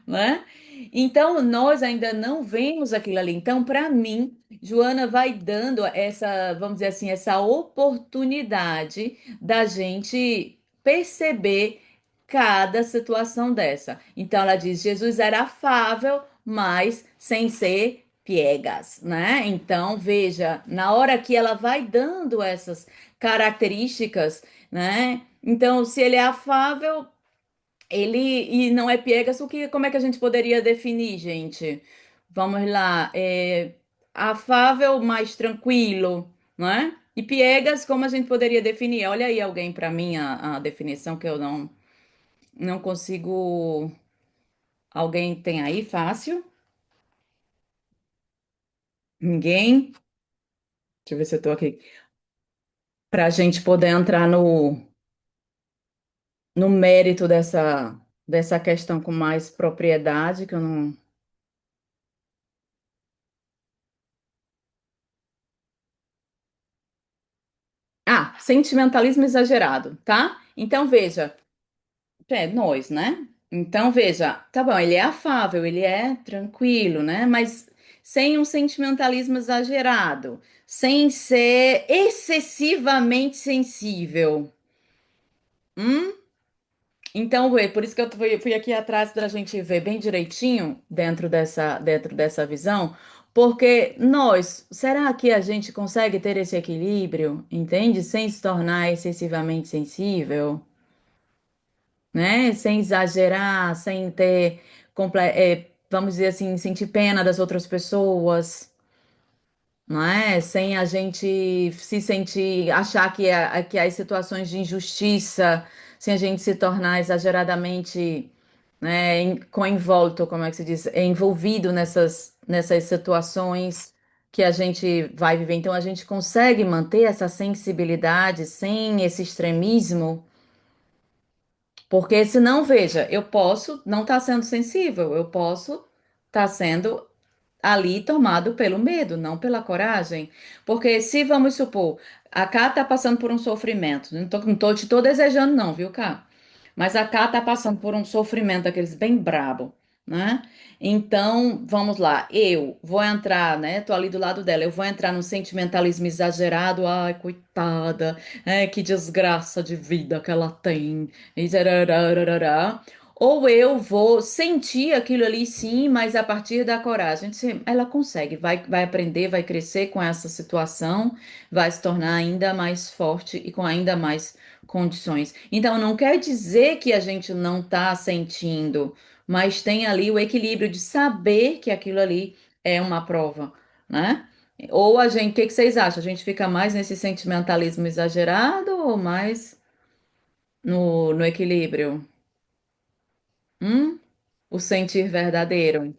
Né? Então, nós ainda não vemos aquilo ali. Então, para mim, Joana vai dando essa, vamos dizer assim, essa oportunidade da gente perceber cada situação dessa. Então, ela diz: Jesus era afável, mas sem ser piegas, né? Então, veja, na hora que ela vai dando essas características, né? Então, se ele é afável, ele e não é piegas, como é que a gente poderia definir, gente? Vamos lá, afável, mais tranquilo, não é? E piegas, como a gente poderia definir? Olha aí alguém para mim a definição que eu não consigo. Alguém tem aí fácil? Ninguém? Deixa eu ver se eu tô aqui. Para a gente poder entrar no mérito dessa questão com mais propriedade, que eu não. sentimentalismo exagerado, tá? Então veja, nós, né? Então veja, tá bom, ele é afável, ele é tranquilo, né? Mas sem um sentimentalismo exagerado, sem ser excessivamente sensível. Hum? Então, por isso que eu fui aqui atrás da gente ver bem direitinho dentro dessa visão, porque nós, será que a gente consegue ter esse equilíbrio, entende? Sem se tornar excessivamente sensível, né? Sem exagerar, sem ter, vamos dizer assim, sentir pena das outras pessoas, não é? Sem a gente se sentir, achar que as situações de injustiça, sem a gente se tornar exageradamente, né, coinvolto, como é que se diz, envolvido nessas situações que a gente vai viver. Então, a gente consegue manter essa sensibilidade sem esse extremismo, porque senão, veja, eu posso não estar sendo sensível, eu posso estar sendo ali tomado pelo medo, não pela coragem. Porque se, vamos supor, a Cá tá passando por um sofrimento, não tô desejando não, viu, Cá? Mas a Cá tá passando por um sofrimento daqueles bem brabo, né? Então, vamos lá, eu vou entrar, né? Tô ali do lado dela, eu vou entrar num sentimentalismo exagerado, ai, coitada, que desgraça de vida que ela tem, e tararararará. Ou eu vou sentir aquilo ali sim, mas a partir da coragem. Ela consegue, vai aprender, vai crescer com essa situação, vai se tornar ainda mais forte e com ainda mais condições. Então, não quer dizer que a gente não está sentindo, mas tem ali o equilíbrio de saber que aquilo ali é uma prova, né? Ou a gente, o que que vocês acham? A gente fica mais nesse sentimentalismo exagerado ou mais no equilíbrio? Hum? O sentir verdadeiro.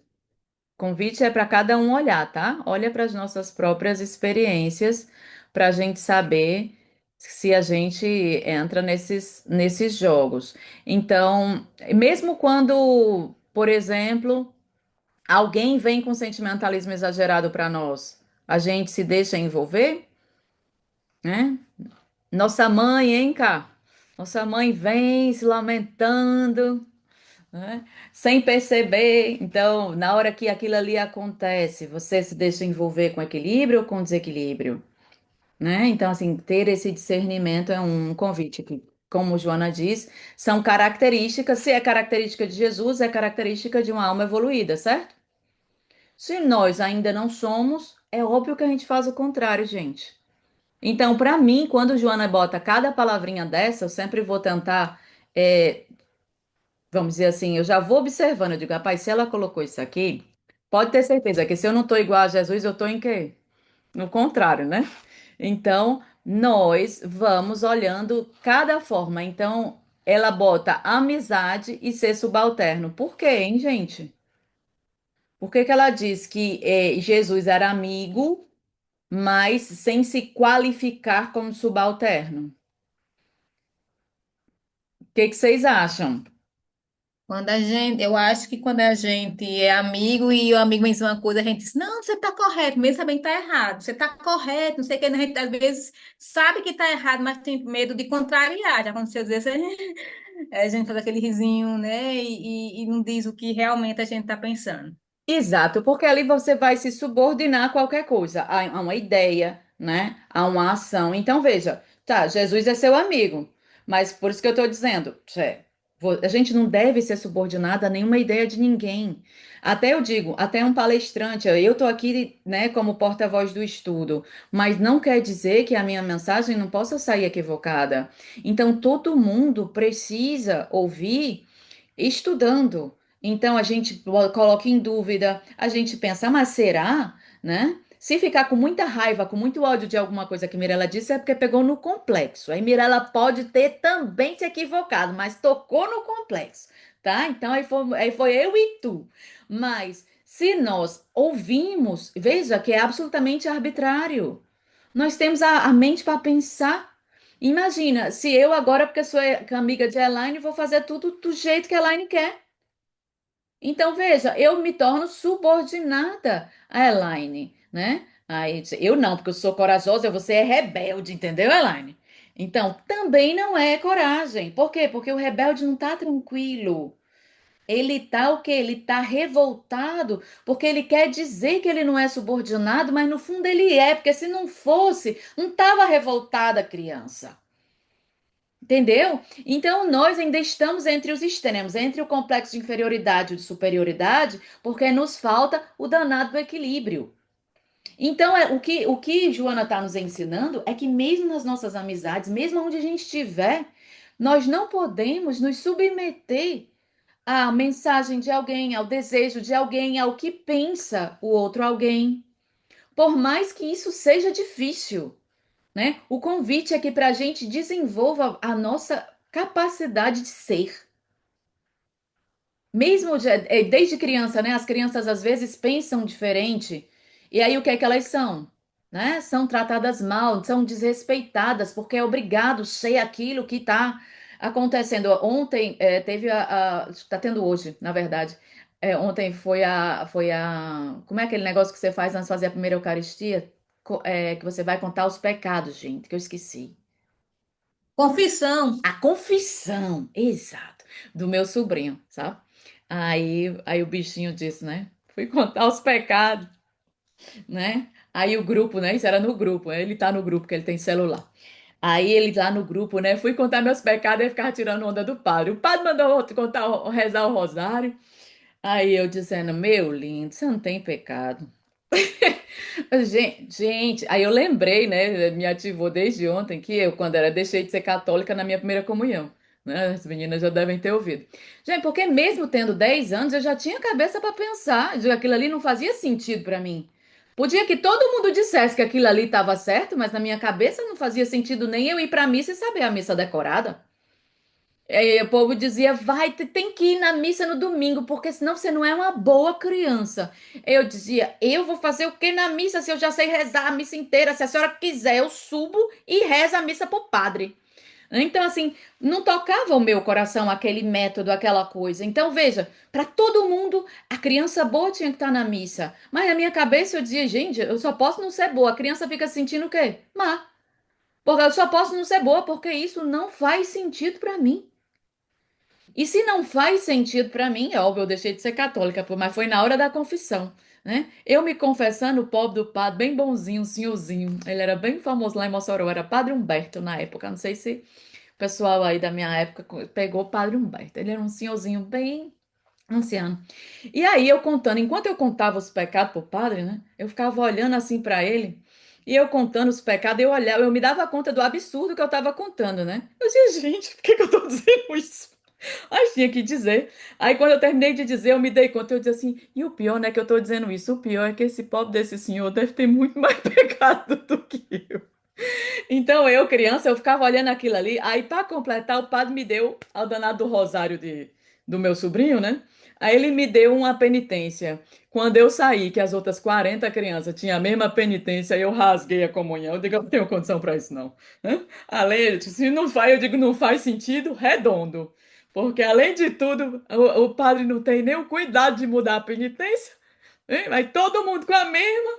Convite é para cada um olhar, tá? Olha para as nossas próprias experiências para a gente saber se a gente entra nesses jogos. Então, mesmo quando, por exemplo, alguém vem com sentimentalismo exagerado para nós, a gente se deixa envolver, né? Nossa mãe, hein, cá? Nossa mãe vem se lamentando, né? Sem perceber. Então, na hora que aquilo ali acontece, você se deixa envolver com equilíbrio ou com desequilíbrio, né? Então, assim, ter esse discernimento é um convite que, como Joana diz, são características. Se é característica de Jesus, é característica de uma alma evoluída, certo? Se nós ainda não somos, é óbvio que a gente faz o contrário, gente. Então, para mim, quando Joana bota cada palavrinha dessa, eu sempre vou tentar é, vamos dizer assim, eu já vou observando, eu digo, rapaz, se ela colocou isso aqui, pode ter certeza que se eu não estou igual a Jesus, eu estou em quê? No contrário, né? Então, nós vamos olhando cada forma. Então, ela bota amizade e ser subalterno. Por quê, hein, gente? Por que que ela diz que Jesus era amigo, mas sem se qualificar como subalterno? O que que vocês acham? Eu acho que quando a gente é amigo e o amigo me diz uma coisa, a gente diz, não, você está correto, mesmo sabendo que está errado, você está correto, não sei o que, a gente às vezes sabe que está errado, mas tem medo de contrariar, já aconteceu às vezes, a gente faz aquele risinho, né, e não diz o que realmente a gente está pensando. Exato, porque ali você vai se subordinar a qualquer coisa, a uma ideia, né? A uma ação. Então, veja, tá, Jesus é seu amigo, mas por isso que eu estou dizendo, a gente não deve ser subordinada a nenhuma ideia de ninguém. Até eu digo, até um palestrante, eu estou aqui, né, como porta-voz do estudo, mas não quer dizer que a minha mensagem não possa sair equivocada. Então, todo mundo precisa ouvir estudando. Então a gente coloca em dúvida, a gente pensa, mas será, né? Se ficar com muita raiva, com muito ódio de alguma coisa que Mirella disse, é porque pegou no complexo. Aí Mirella pode ter também se equivocado, mas tocou no complexo, tá? Então aí foi eu e tu. Mas se nós ouvimos, veja que é absolutamente arbitrário. Nós temos a mente para pensar. Imagina, se eu agora, porque sou amiga de Elaine, vou fazer tudo do jeito que a Elaine quer. Então, veja, eu me torno subordinada a Elaine, né? Aí, eu não, porque eu sou corajosa, você é rebelde, entendeu, Elaine? Então, também não é coragem. Por quê? Porque o rebelde não está tranquilo. Ele tá o quê? Ele tá revoltado, porque ele quer dizer que ele não é subordinado, mas no fundo ele é, porque se não fosse, não estava revoltada a criança. Entendeu? Então nós ainda estamos entre os extremos, entre o complexo de inferioridade e de superioridade, porque nos falta o danado do equilíbrio. Então, o que Joana está nos ensinando é que mesmo nas nossas amizades, mesmo onde a gente estiver, nós não podemos nos submeter à mensagem de alguém, ao desejo de alguém, ao que pensa o outro alguém. Por mais que isso seja difícil, né? O convite é que para a gente desenvolva a nossa capacidade de ser. Mesmo desde criança, né? As crianças às vezes pensam diferente. E aí o que é que elas são? Né? São tratadas mal, são desrespeitadas, porque é obrigado ser aquilo que está acontecendo. Ontem teve está tendo hoje, na verdade. Ontem como é aquele negócio que você faz antes de fazer a primeira Eucaristia? Que você vai contar os pecados, gente, que eu esqueci. Confissão. A confissão, exato, do meu sobrinho, sabe? Aí o bichinho disse, né? Fui contar os pecados, né? Aí o grupo, né? Isso era no grupo, né? Ele tá no grupo, que ele tem celular. Aí ele lá no grupo, né? Fui contar meus pecados e ficava tirando onda do padre. O padre mandou outro contar, rezar o rosário. Aí eu dizendo, meu lindo, você não tem pecado. Gente, aí eu lembrei, né? Me ativou desde ontem que eu, quando era, deixei de ser católica na minha primeira comunhão. Né? As meninas já devem ter ouvido. Gente, porque mesmo tendo 10 anos, eu já tinha cabeça para pensar de que aquilo ali não fazia sentido para mim. Podia que todo mundo dissesse que aquilo ali estava certo, mas na minha cabeça não fazia sentido nem eu ir para a missa e saber a missa decorada. Aí o povo dizia, vai, tem que ir na missa no domingo, porque senão você não é uma boa criança. Eu dizia, eu vou fazer o que na missa se eu já sei rezar a missa inteira? Se a senhora quiser, eu subo e rezo a missa pro padre. Então, assim, não tocava o meu coração aquele método, aquela coisa. Então, veja, para todo mundo, a criança boa tinha que estar na missa. Mas na minha cabeça eu dizia, gente, eu só posso não ser boa. A criança fica sentindo o quê? Má. Porque eu só posso não ser boa porque isso não faz sentido para mim. E se não faz sentido para mim, é óbvio, eu deixei de ser católica, mas foi na hora da confissão, né? Eu me confessando, o pobre do padre, bem bonzinho, um senhorzinho. Ele era bem famoso lá em Mossoró, era Padre Humberto na época. Não sei se o pessoal aí da minha época pegou o Padre Humberto. Ele era um senhorzinho bem anciano. E aí eu contando, enquanto eu contava os pecados pro padre, né? Eu ficava olhando assim para ele. E eu contando os pecados, eu olhava, eu me dava conta do absurdo que eu estava contando, né? Eu dizia, gente, por que que eu tô dizendo isso? Mas tinha que dizer. Aí quando eu terminei de dizer, eu me dei conta, eu disse assim, e o pior não é que eu tô dizendo isso, o pior é que esse pobre desse senhor deve ter muito mais pecado do que eu. Então eu, criança, eu ficava olhando aquilo ali, aí para completar, o padre me deu ao danado do rosário do meu sobrinho, né? Aí ele me deu uma penitência. Quando eu saí, que as outras 40 crianças tinham a mesma penitência, eu rasguei a comunhão. Eu digo, eu não tenho condição para isso, não. Hã? Além, se não faz, eu digo, não faz sentido, redondo. Porque, além de tudo, o padre não tem nem o cuidado de mudar a penitência, hein? Mas todo mundo com a mesma.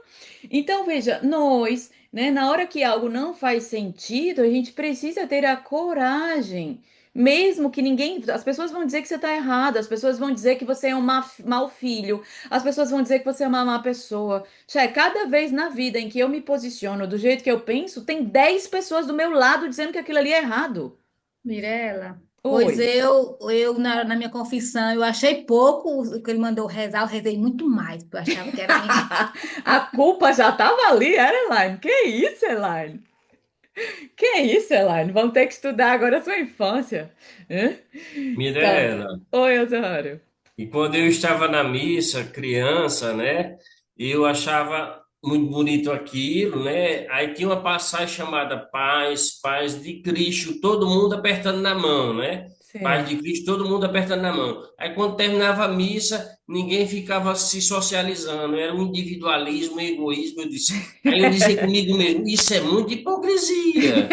Então, veja, nós, né, na hora que algo não faz sentido, a gente precisa ter a coragem. Mesmo que ninguém. As pessoas vão dizer que você está errado, as pessoas vão dizer que você é um mau filho, as pessoas vão dizer que você é uma má pessoa. Cada vez na vida em que eu me posiciono do jeito que eu penso, tem 10 pessoas do meu lado dizendo que aquilo ali é errado. Mirela, pois Oi. eu na minha confissão, eu achei pouco o que ele mandou rezar, eu rezei muito mais, porque eu achava que era muito. A culpa já estava ali, era, Elaine? Que isso, Elaine? Que isso, Elaine? Vamos ter que estudar agora a sua infância. Hã? Tá. Mirela, Oi, Osório. e quando eu estava na missa, criança, né, eu achava muito bonito aquilo, né? Aí tinha uma passagem chamada Paz, Paz de Cristo, todo mundo apertando na mão, né? Paz Sim. de Cristo, todo mundo apertando na mão. Aí quando terminava a missa, ninguém ficava se socializando, era um individualismo, um egoísmo. Aí eu dizia comigo mesmo, isso é muita hipocrisia.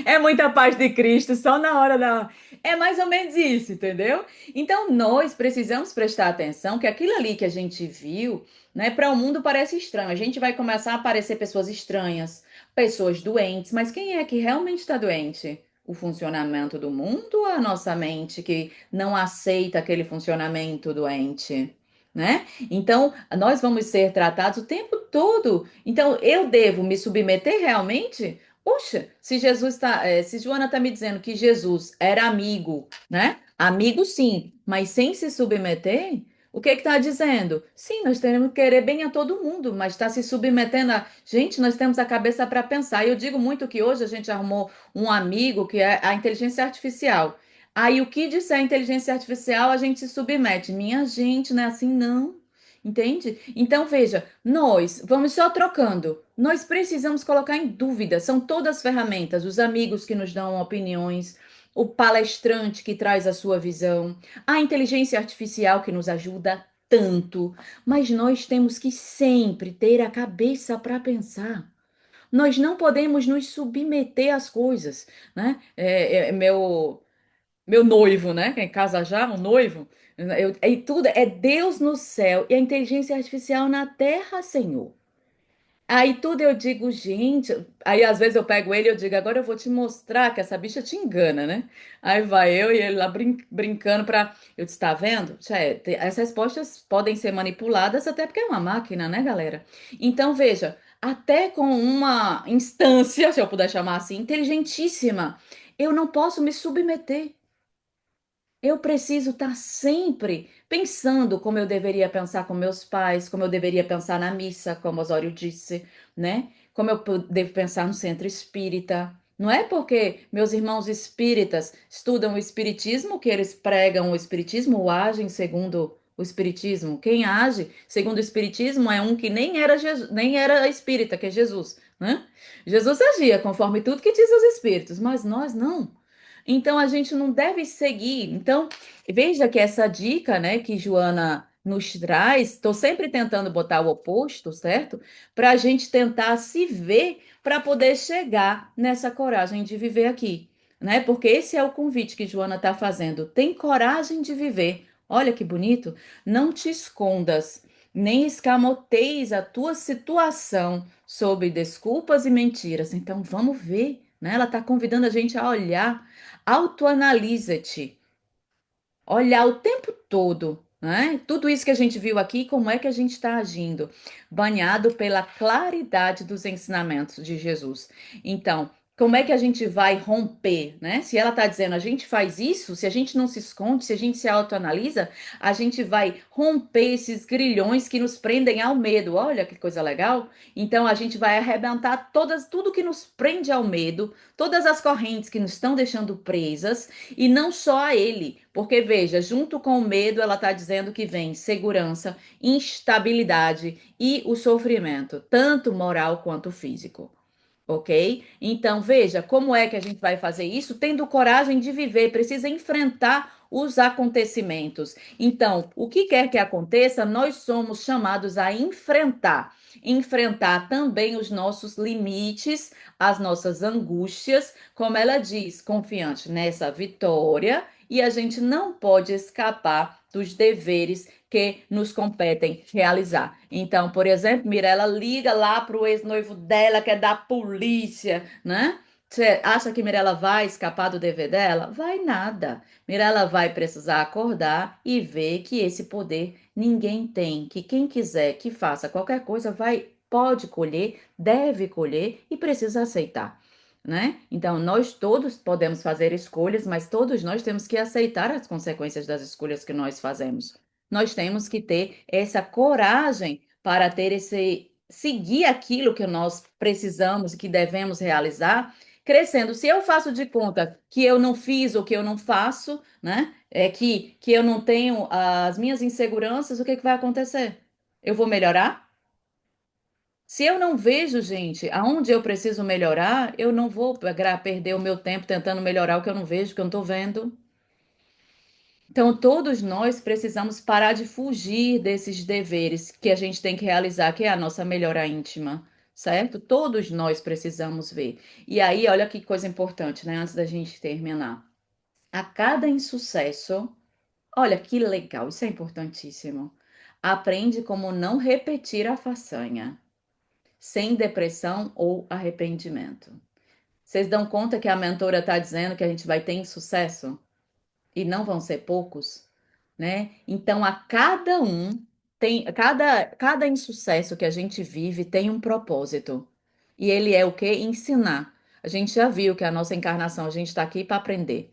É muita paz de Cristo, só na hora da. É mais ou menos isso, entendeu? Então nós precisamos prestar atenção que aquilo ali que a gente viu, né, para o mundo parece estranho. A gente vai começar a aparecer pessoas estranhas, pessoas doentes, mas quem é que realmente está doente? O funcionamento do mundo ou a nossa mente que não aceita aquele funcionamento doente? Né? Então, nós vamos ser tratados o tempo todo. Então, eu devo me submeter realmente? Puxa, se Jesus está, se Joana está me dizendo que Jesus era amigo, né? Amigo sim, mas sem se submeter, o que que está dizendo? Sim, nós temos que querer bem a todo mundo, mas está se submetendo a. Gente, nós temos a cabeça para pensar. Eu digo muito que hoje a gente arrumou um amigo que é a inteligência artificial. Aí o que disser a inteligência artificial, a gente se submete. Minha gente, não é assim não. Entende? Então, veja, nós vamos só trocando. Nós precisamos colocar em dúvida. São todas ferramentas, os amigos que nos dão opiniões, o palestrante que traz a sua visão, a inteligência artificial que nos ajuda tanto. Mas nós temos que sempre ter a cabeça para pensar. Nós não podemos nos submeter às coisas, né? Meu noivo, né? Quem casa já, um noivo. E tudo é Deus no céu e a inteligência artificial na terra, Senhor. Aí tudo eu digo, gente. Aí às vezes eu pego ele e eu digo, agora eu vou te mostrar que essa bicha te engana, né? Aí vai eu e ele lá brincando pra. Eu disse, tá vendo? As respostas podem ser manipuladas até porque é uma máquina, né, galera? Então veja, até com uma instância, se eu puder chamar assim, inteligentíssima, eu não posso me submeter. Eu preciso estar sempre pensando como eu deveria pensar com meus pais, como eu deveria pensar na missa, como Osório disse, né? Como devo pensar no centro espírita. Não é porque meus irmãos espíritas estudam o espiritismo que eles pregam o espiritismo ou agem segundo o espiritismo. Quem age segundo o espiritismo é um que nem era espírita, que é Jesus, né? Jesus agia conforme tudo que diz os espíritos, mas nós não. Então a gente não deve seguir. Então, veja que essa dica, né, que Joana nos traz, estou sempre tentando botar o oposto, certo? Para a gente tentar se ver para poder chegar nessa coragem de viver aqui, né? Porque esse é o convite que Joana está fazendo. Tem coragem de viver. Olha que bonito. Não te escondas, nem escamoteis a tua situação sob desculpas e mentiras. Então vamos ver, né? Ela está convidando a gente a olhar. Autoanalisa-te, olhar o tempo todo, né? Tudo isso que a gente viu aqui, como é que a gente está agindo, banhado pela claridade dos ensinamentos de Jesus. Então, como é que a gente vai romper, né? Se ela está dizendo a gente faz isso, se a gente não se esconde, se a gente se autoanalisa, a gente vai romper esses grilhões que nos prendem ao medo. Olha que coisa legal. Então a gente vai arrebentar tudo que nos prende ao medo, todas as correntes que nos estão deixando presas e não só a ele, porque veja, junto com o medo, ela está dizendo que vem segurança, instabilidade e o sofrimento, tanto moral quanto físico. Ok? Então, veja como é que a gente vai fazer isso, tendo coragem de viver, precisa enfrentar os acontecimentos. Então, o que quer que aconteça, nós somos chamados a enfrentar. Enfrentar também os nossos limites, as nossas angústias, como ela diz, confiante nessa vitória, e a gente não pode escapar dos deveres que nos competem realizar. Então, por exemplo, Mirella liga lá para o ex-noivo dela, que é da polícia, né? Você acha que Mirella vai escapar do dever dela? Vai nada. Mirella vai precisar acordar e ver que esse poder ninguém tem, que quem quiser que faça qualquer coisa pode colher, deve colher e precisa aceitar. Né? Então, nós todos podemos fazer escolhas, mas todos nós temos que aceitar as consequências das escolhas que nós fazemos. Nós temos que ter essa coragem para ter seguir aquilo que nós precisamos e que devemos realizar, crescendo. Se eu faço de conta que eu não fiz ou que eu não faço, né? Que eu não tenho as minhas inseguranças, o que que vai acontecer? Eu vou melhorar? Se eu não vejo, gente, aonde eu preciso melhorar, eu não vou perder o meu tempo tentando melhorar o que eu não vejo, que eu não estou vendo. Então, todos nós precisamos parar de fugir desses deveres que a gente tem que realizar, que é a nossa melhora íntima, certo? Todos nós precisamos ver. E aí, olha que coisa importante, né? Antes da gente terminar. A cada insucesso, olha que legal, isso é importantíssimo. Aprende como não repetir a façanha, sem depressão ou arrependimento. Vocês dão conta que a mentora está dizendo que a gente vai ter insucesso? E não vão ser poucos, né? Então, a cada um tem, cada insucesso que a gente vive tem um propósito. E ele é o quê? Ensinar. A gente já viu que a nossa encarnação, a gente está aqui para aprender.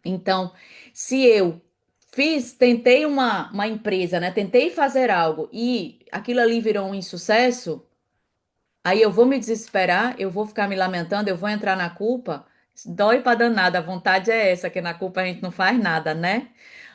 Então, se eu tentei uma empresa, né? Tentei fazer algo e aquilo ali virou um insucesso, aí eu vou me desesperar, eu vou ficar me lamentando, eu vou entrar na culpa. Dói para danada, a vontade é essa, que na culpa a gente não faz nada, né?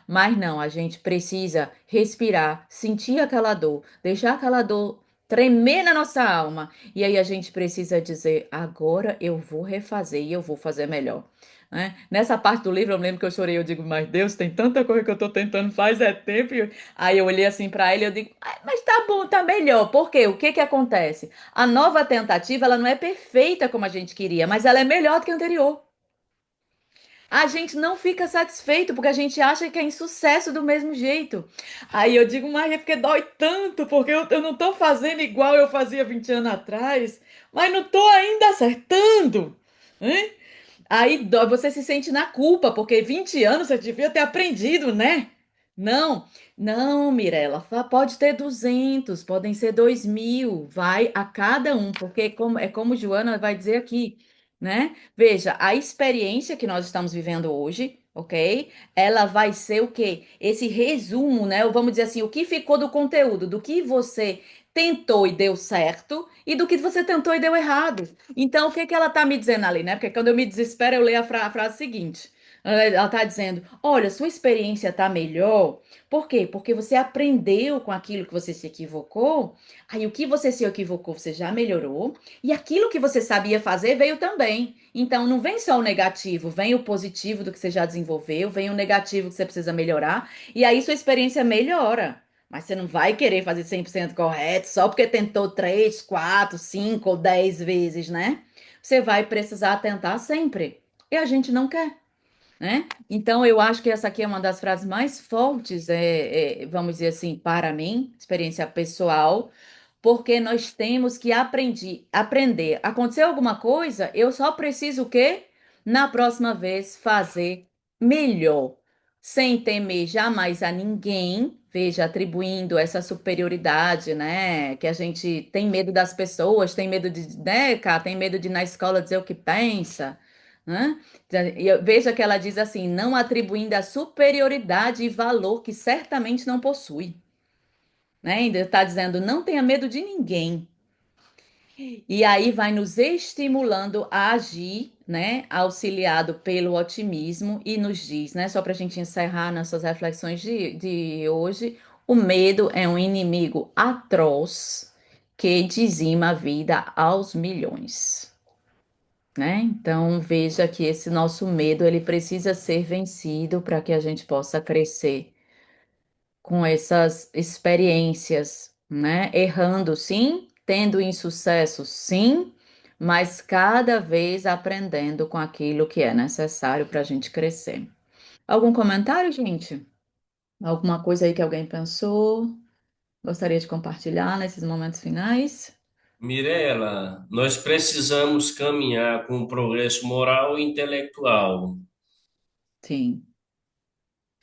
Mas não, a gente precisa respirar, sentir aquela dor, deixar aquela dor tremer na nossa alma. E aí a gente precisa dizer: agora eu vou refazer e eu vou fazer melhor. Né? Nessa parte do livro eu lembro que eu chorei, eu digo, mas Deus, tem tanta coisa que eu tô tentando faz é tempo. Aí eu olhei assim para ele e eu digo, "Ah, mas tá bom, tá melhor. Por quê? O que que acontece? A nova tentativa, ela não é perfeita como a gente queria, mas ela é melhor do que a anterior. A gente não fica satisfeito porque a gente acha que é insucesso do mesmo jeito. Aí eu digo, mas é porque dói tanto, porque eu não tô fazendo igual eu fazia 20 anos atrás, mas não tô ainda acertando. Hein? Aí você se sente na culpa, porque 20 anos você devia ter aprendido, né? Não, não, Mirella, pode ter 200, podem ser 2.000, vai a cada um, porque é como Joana vai dizer aqui, né? Veja, a experiência que nós estamos vivendo hoje, ok? Ela vai ser o quê? Esse resumo, né? Ou vamos dizer assim, o que ficou do conteúdo, do que você tentou e deu certo e do que você tentou e deu errado. Então, o que que ela tá me dizendo ali, né? Porque quando eu me desespero, eu leio a frase seguinte. Ela tá dizendo: olha, sua experiência tá melhor. Por quê? Porque você aprendeu com aquilo que você se equivocou. Aí, o que você se equivocou, você já melhorou. E aquilo que você sabia fazer veio também. Então, não vem só o negativo, vem o positivo do que você já desenvolveu, vem o negativo que você precisa melhorar. E aí, sua experiência melhora. Mas você não vai querer fazer 100% correto só porque tentou 3, 4, 5 ou 10 vezes, né? Você vai precisar tentar sempre. E a gente não quer, né? Então, eu acho que essa aqui é uma das frases mais fortes, vamos dizer assim, para mim, experiência pessoal, porque nós temos que aprender. Aconteceu alguma coisa, eu só preciso o quê? Na próxima vez, fazer melhor, sem temer jamais a ninguém, veja, atribuindo essa superioridade, né? Que a gente tem medo das pessoas, tem medo de, né, cara, tem medo de ir na escola dizer o que pensa, né? Veja que ela diz assim, não atribuindo a superioridade e valor que certamente não possui, né? Ainda está dizendo, não tenha medo de ninguém. E aí vai nos estimulando a agir, né? Auxiliado pelo otimismo e nos diz, né? Só para a gente encerrar nossas reflexões de hoje, o medo é um inimigo atroz que dizima a vida aos milhões. Né? Então veja que esse nosso medo ele precisa ser vencido para que a gente possa crescer com essas experiências, né? Errando, sim, tendo insucesso, sim, mas cada vez aprendendo com aquilo que é necessário para a gente crescer. Algum comentário, gente? Alguma coisa aí que alguém pensou? Gostaria de compartilhar nesses momentos finais? Mirela, nós precisamos caminhar com progresso moral e intelectual. Sim.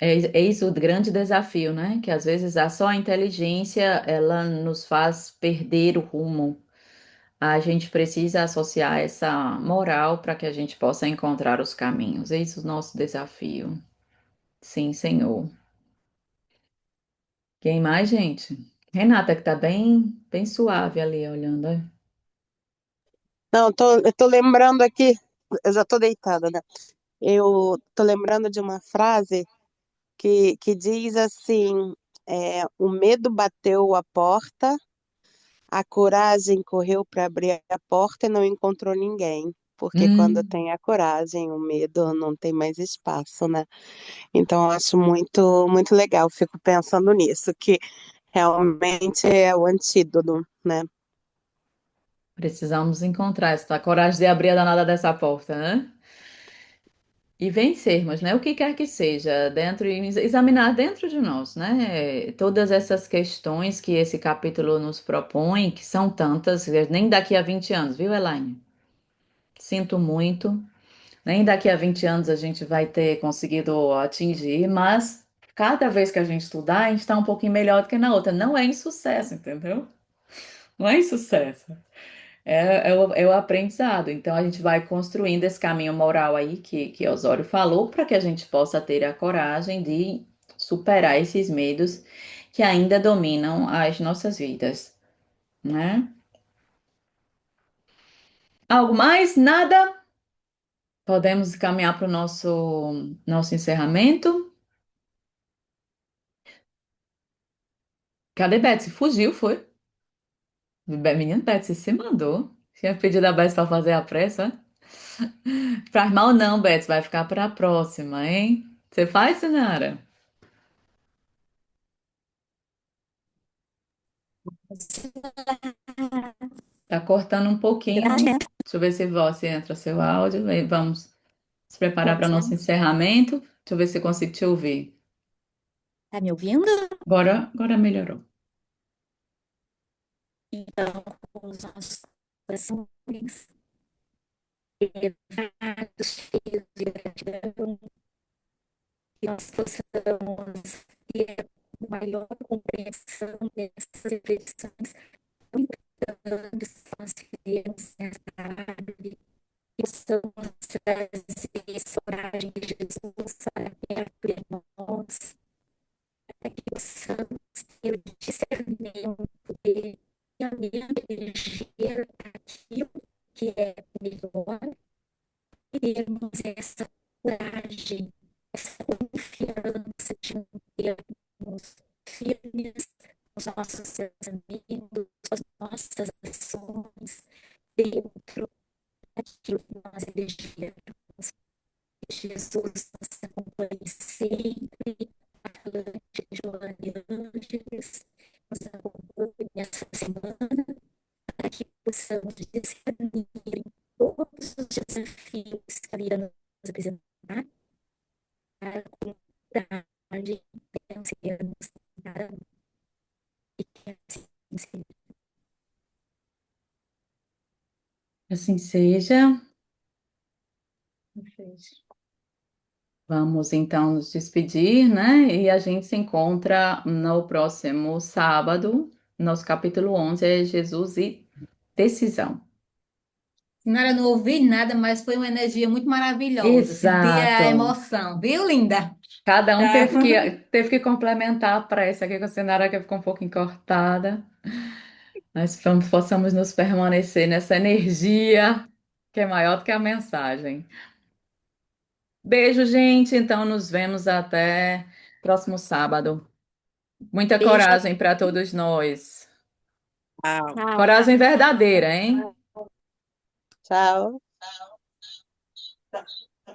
É isso o grande desafio, né? Que às vezes só a inteligência ela nos faz perder o rumo. A gente precisa associar essa moral para que a gente possa encontrar os caminhos. Eis o nosso desafio. Sim, Senhor. Quem mais, gente? Renata, que tá bem suave ali, olhando. Ó. Não, eu tô lembrando aqui, eu já tô deitada, né? Eu tô lembrando de uma frase que diz assim: o medo bateu a porta, a coragem correu para abrir a porta e não encontrou ninguém. Porque quando Hum, tem a coragem, o medo não tem mais espaço, né? Então, eu acho muito, muito legal, fico pensando nisso, que realmente é o antídoto, né? precisamos encontrar essa coragem de abrir a danada dessa porta, né? e vencermos, né? O que quer que seja, dentro e examinar dentro de nós, né? Todas essas questões que esse capítulo nos propõe, que são tantas, nem daqui a 20 anos, viu, Elaine? Sinto muito. Nem daqui a 20 anos a gente vai ter conseguido atingir, mas cada vez que a gente estudar, a gente está um pouquinho melhor do que na outra. Não é insucesso, entendeu? Não é insucesso. É o aprendizado. Então a gente vai construindo esse caminho moral aí que Osório falou, para que a gente possa ter a coragem de superar esses medos que ainda dominam as nossas vidas, né? Algo mais? Nada? Podemos caminhar para o nosso encerramento. Cadê Betsy? Fugiu, foi? Menina, Betsy se mandou. Tinha pedido a Betsy para fazer a pressa. Faz mal não, Betsy. Vai ficar para a próxima, hein? Você faz, Sinara? Tá cortando um pouquinho. Graças. Deixa eu ver se você entra seu áudio. E vamos se preparar para o Pode, né? nosso encerramento. Deixa eu ver se eu consigo te ouvir. Tá me ouvindo? Agora melhorou. Então, com os nossos corações elevados, cheios de gratidão, que nós possamos ter maior compreensão dessas reflexões tão importantes que nós fizemos nessa árvore, que possamos trazer essa coragem de Jesus para perto de nós, para que possamos ter o discernimento de realmente eleger aquilo que é melhor e termos essa coragem, essa confiança de mantermos firmes os nossos pensamentos, as nossas ações dentro daquilo que nós elegemos. Que Jesus nos acompanhe sempre, a falante Joane Ângeles, nos acompanhe nessa semana, para que possamos discernir em todos os desafios que a vida nos apresentar, para com coragem vencermos cada um e que assim seja. Assim seja. Perfeito. Vamos então nos despedir, né? E a gente se encontra no próximo sábado. Nosso capítulo 11 é Jesus e decisão. Sinara, não ouvi nada, mas foi uma energia muito maravilhosa. Senti a Exato. emoção, viu, linda? Cada um Tá. teve que complementar a pressa aqui com a Sinara, que ficou um pouco encortada. Mas possamos nos permanecer nessa energia que é maior do que a mensagem. Beijo, gente. Então, nos vemos até próximo sábado. Muita Beijo, coragem para todos nós. Tchau. tchau. Coragem verdadeira, hein? Tchau.